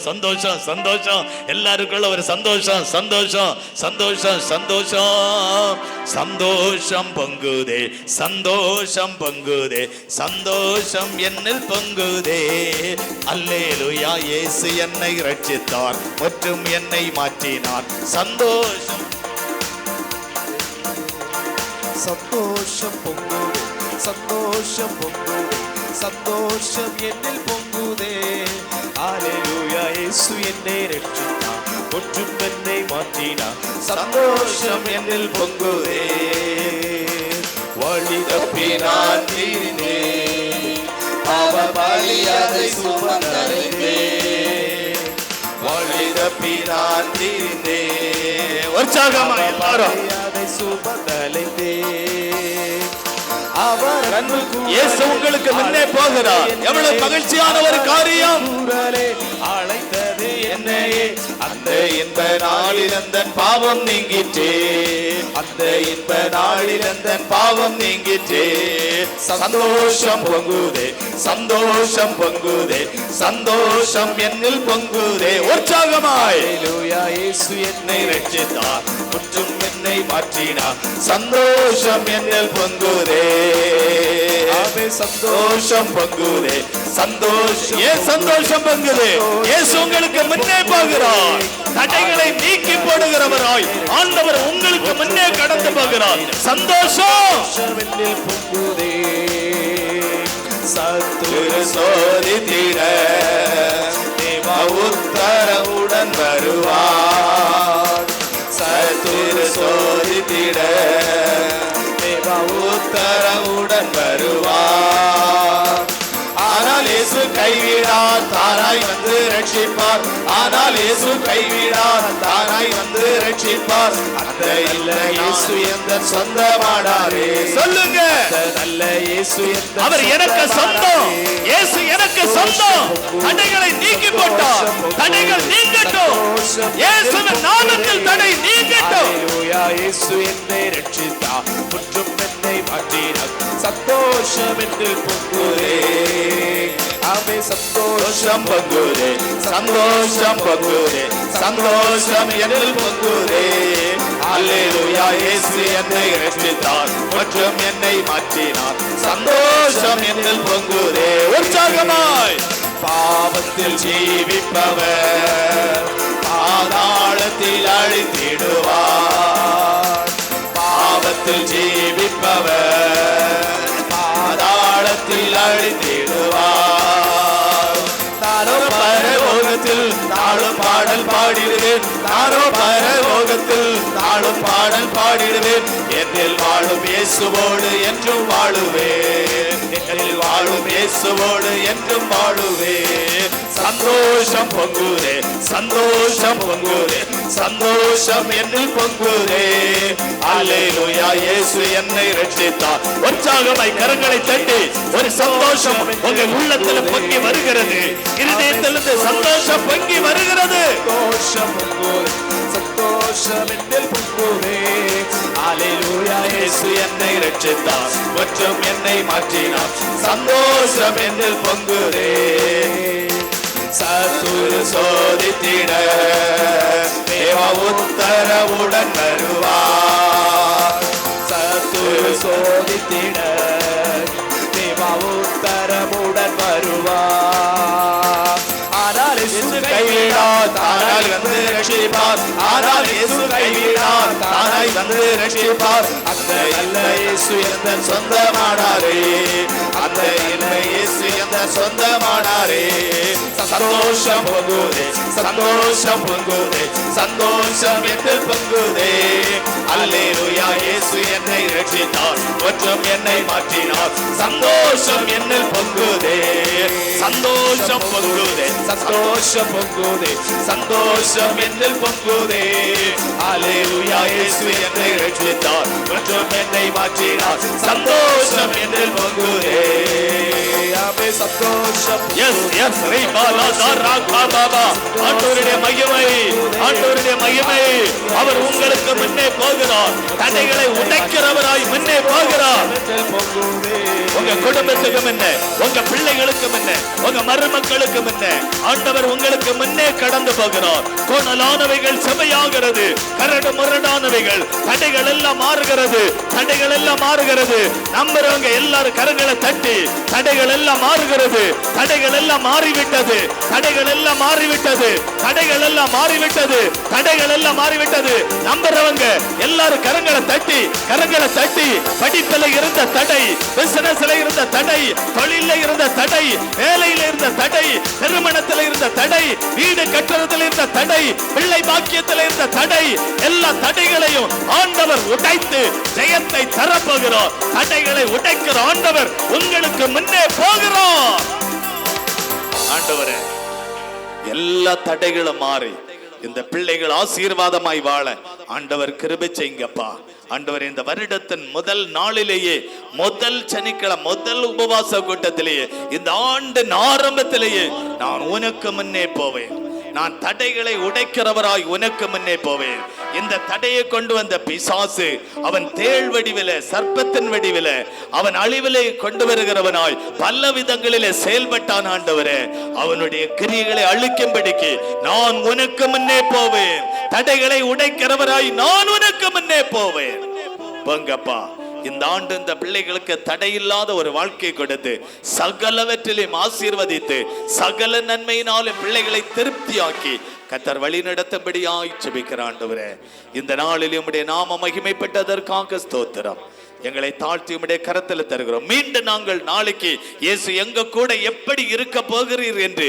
எல்லாருக்குள்ள ஒரு சந்தோஷம் பொங்குதே. சந்தோஷம் என்னில் பொங்குதே. அல்லேலூயா. இயேசு என்னை ரட்சித்தார் மற்றும் என்னை மாற்றினார். சந்தோஷம் பொங்குதே. சந்தோஷம் என்னில் பொங்குதே. அல்லேலூயா. இயேசு என்னை ரட்சித்தார் மற்றும் என்னை மாற்றினார். சந்தோஷம் என்னில் பொங்குதே. வழி தப்பி நான் தீர்ந்தேன். பாவ பலியை சுமந்தேன். வழி தப்பி நான் தீர்ந்தேன். உற்சாகமாய் எல்லாரும் சுமந்தேன். இயேசு உங்களுக்கு முன்னே போகிறார். எவ்வளவு மகிழ்ச்சியான ஒரு காரியம். அழைத்தது என்னையே. அந்த இன்ப நாளில் அந்த பாவம் நீங்கிற்றே. சந்தோஷம் பொங்குதே. சந்தோஷம் என்னில் பொங்குதே. உற்சாகமாய் இயேசு என்னை ரட்சித்தார் மற்றும் என்னை மாற்றினார். சந்தோஷம் என்னில் பொங்குதே. சந்தோஷம் பொங்குதே. சந்தோஷம் பொங்குதே. இயேசு உங்களுக்கு முன்னே போகிறார். தடைகளை நீக்கி போடுகிறவராய் ஆண்டவர் உங்களுக்கு முன்னே கடந்து போகிறார். சந்தோஷம் என்னில் பொங்குதே. சத்துரு சோதித்திட தேவ உத்தரவுடன் வருவார். சத்துரு சோதித்திட தேவ உத்தரவுடன் வருவார். ஆனால் இயேசு கைவிடார், தானாய் வந்து ரட்சிப்பார். ஆனால் இயேசு கைவிடார், தானாய் வந்து ரட்சிப்பார். அந்த நல்ல இயேசு எந்த சொந்தமானாரே. சொல்லுங்க. நல்ல இயேசு அவர் எனக்கு சொந்தம். இயேசு எனக்கு சொந்தம். தடைகளை நீக்கி போட்டார். தடைகள் நீங்கட்டும். இயேசுவின் நாமத்தில் தடை நீங்கட்டும். இயேசு என்னை ரட்சித்தார் மற்றும் என்னை மாற்றினார். சந்தோஷம் என்னில் பொங்குதே. ஆமே. சந்தோஷம் பொங்குதே. சந்தோஷம் என்னில் பொங்குதே. அல்லேலூயா. இயேசு என்னை ரட்சித்தார் மற்றும் என்னை மாற்றினார். சந்தோஷம் என்னில் பொங்குதே. உற்சாகமாய் பாவத்தில் ஜீவிப்பவர் பாதாளத்தில் அழித்திடுவார். பாவத்தில் ஜீவிப்பவர் பாதாளத்தில் அழித்திடுவார். நாளும் பரலோகத்தில் நாளும் பாடல் பாடிடுவேன். நானோ பரலோகத்தில் நாளும் பாடல் பாடிடுவேன். என்னில் வாழும் இயேசுவோடு என்றும் வாழுவேன். என்னில் வாழும் இயேசுவோடு என்றும் வாழுவேன். சந்தோஷம் பொங்குதே, சந்தோஷம் பொங்குதே, சந்தோஷம் என்னில் பொங்குதே. அல்லேலூயா, இயேசு என்னை ரட்சித்தார். உற்சாகமாய் கரங்களை தட்டி ஒரு சந்தோஷம் உங்கள் உள்ளத்தில் பொங்கி வருகிறது. இருதயத்திலிருந்து சந்தோஷம் பொங்கி வருகிறது. சந்தோஷம் பொங்குதே, சந்தோஷம் என்னில் பொங்குதே. அல்லேலூயா, இயேசு என்னை ரட்சித்தார். மற்றும் என்னை மாற்றினார். சந்தோஷம் என்னில் பொங்குதே. சத்துரு சோதித்திட தேவா உத்தரவுடன் வருவார். சத்துரு சோதித்திட தேவா உத்தரவுடன் வருவார். ஆனால் இயேசு கைவிடார், தானாய் வந்து ரட்சிப்பார். ஆனால் இயேசு கைவிடார், தானாய் வந்து ரட்சிப்பார். அந்த நல்ல இயேசு எந்த சொந்தமானாரே, அந்த நல்ல இயேசு எந்த சொந்தமானாரே. சந்தோஷம் பொங்குதே, சந்தோஷம் பொங்குதே, சந்தோஷம் என்னில் பொங்குதே. அல்லேலூயா, இயேசு என்னை ரட்சித்தார். மற்றும் என்னை மாற்றினார். சந்தோஷம் என்னில் பொங்குதே, சந்தோஷம் பொங்குதே, சந்தோஷம் பொங்குதே, சந்தோஷம் என்னில் பொங்குதே. அல்லேலூயா, இயேசு என்னை ரட்சித்தார். மற்றும் என்னை மாற்றினார். சந்தோஷம் என்னில் பொங்குதே. சந்தோஷம். எஸ் எஸ் ஆண்டவருடைய மகிமை, ஆண்டவருடைய மகிமை. அவர் உங்களுக்கு முன்னே போகிறார். தடைகளை உடைக்கிறவராய் முன்னே போகிறார். உங்க குடும்பத்துக்கும் என்ன, உங்க பிள்ளைகளுக்கும் என்ன, உங்க மருமக்களுக்கும் என்ன, ஆண்டவர் உங்களுக்கு முன்னே கடந்து போகிறார். கோணலானவைகள் செமையாகிறது, கரடு முரடானவைகள், தடைகள் எல்லாம் மாறுகிறது, தடைகள் எல்லாம் மாறுகிறது. நம்புறவங்க எல்லாரும் கரங்களை தட்டி, தடைகள் எல்லாம் மாறுகிறது, தடைகள் எல்லாம் மாறிவிட்டது, தடைகள் எல்லாம் மாறிவிட்டது, தடைகள் எல்லாம் மாறிவிட்டது, தடைகள் எல்லாம் மாறிவிட்டது. நம்புறவங்க எல்லாரும் கரங்களை தட்டி, கரங்களை தட்டி. படிப்பில் இருந்த தடை, பிசினஸ்ல இருந்த தடை, தொழில இருந்த தடை, வேலையில இருந்த தடை, திருமணத்தில் இருந்த தடை, வீடு கட்டுறதுல இருந்த தடை, பிள்ளை பாக்கியத்தில் இருந்த தடை, எல்லா தடைகளையும் ஆண்டவர் உடைத்து ஜெயத்தை தரப்போகிறார். தடைகளை உடைக்கிற ஆண்டவர் உங்களுக்கு முன்னே போகிறார். ஆண்டவரே, எல்லா தடைகளும் மாறி இந்த பிள்ளைகள் ஆசீர்வாதமாய் வாழ ஆண்டவர் கிருபை செய்யுங்கப்பா. ஆண்டவர், இந்த வருடத்தின் முதல் நாளிலேயே, முதல் சனிக்கிழமை, முதல் உபவாச கூட்டத்திலேயே, இந்த ஆண்டின் ஆரம்பத்திலேயே நான் உனக்கு முன்னே போவேன். நான் தடைகளை உடைக்கிறவராய் உனக்கு முன்னே போவேன். இந்த தடையை கொண்டு வந்த பிசாசு அவன் தேள் வடிவில, சர்ப்பத்தின் வடிவில, அவன் அழிவிலே கொண்டு வருகிறவனாய் பல விதங்களிலே செயல்பட்டான். ஆண்டவரே, அவனுடைய கிரியைகளை அழிக்கும்படிக்கு நான் உனக்கு முன்னே போவேன். தடைகளை உடைக்கிறவராய் நான் உனக்கு முன்னே போவேன். போங்கப்பா, இந்த ஆண்டு இந்த பிள்ளைகளுக்கு தடையில்லாத ஒரு வாழ்க்கை கொடுத்து சகலவற்றிலும் ஆசீர்வதித்து சகல நன்மையினாலும் பிள்ளைகளை திருப்தியாக்கி கர்த்தர் வழி நடத்தும்படியாய் ஜெபிக்கிறேன். ஆண்டவரே, இந்த நாளில் உம்முடைய நாம மகிமைப்பட்டதற்காக ஸ்தோத்திரம். எங்களை தாழ்த்தி உம்முடைய கரத்தில் தருகிறோம். மீண்டும் நாங்கள் நாளைக்கு இயேசு எங்க கூட எப்படி இருக்க போகிறீர் என்று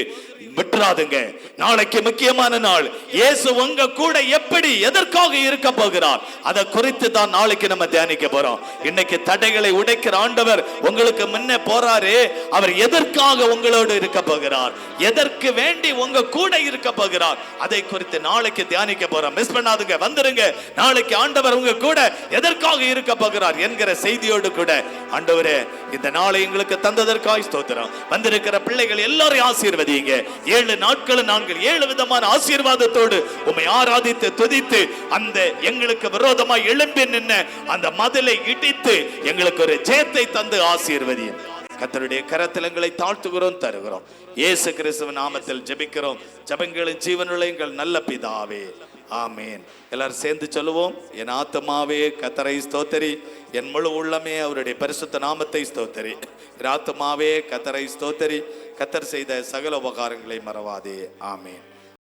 விட்டுறாதுங்க. நாளைக்கு முக்கியமான நாள். இயேசு உங்க கூட எப்படி, எதற்காக இருக்க போகிறார், அதை குறித்து தான் நாளைக்கு நம்ம தியானிக்க போறோம். இன்னைக்கு தடைகளை உடைக்கிற ஆண்டவர் உங்களுக்கு முன்னே போறாரு. அவர் எதற்காக உங்களோடு இருக்க போகிறார், எதற்கு வேண்டி உங்க கூட இருக்க போகிறார், அதை குறித்து நாளைக்கு தியானிக்க போறோம். மிஸ் பண்ணாதுங்க, வந்துருங்க. நாளைக்கு ஆண்டவர் உங்க கூட எதற்காக இருக்க போகிறார் என்கிற செய்தியோடு கூட ஆண்டவரே, இந்த நாளை எங்களுக்கு தந்ததற்காக ஸ்தோத்திரம். வந்திருக்கிற பிள்ளைகள் எல்லாரையும் ஆசீர்வதிங்க. 7 நாட்கள் நாங்கள் 7 விதமான ஆசீர்வாதத்தோடு உம்மை ஆராதித்து துதித்து அந்த எங்களுக்கு விரோதமாய் எழும்பி நின்ன அந்த மதிலை இடித்து எங்களுக்கு ஒரு ஜெயத்தை தந்து ஆசீர்வதியும். கர்த்தருடைய கரத்தில் எங்களை தாழ்த்துகிறோம், தருகிறோம். இயேசு கிறிஸ்துவின் நாமத்தில் ஜெபிக்கிறோம். ஜெபங்களின் ஜீவனுள்ள எங்கள் நல்ல பிதாவே, ஆமேன். எல்லாரும் சேர்ந்து சொல்லுவோம். என் ஆத்துமாவே கர்த்தரை ஸ்தோத்திரி, என் முழு உள்ளமே அவருடைய பரிசுத்த நாமத்தை ஸ்தோத்திரி. என் ஆத்துமாவே கர்த்தரை ஸ்தோத்திரி, கர்த்தர் செய்த சகல உபகாரங்களை மறவாதே. ஆமேன்.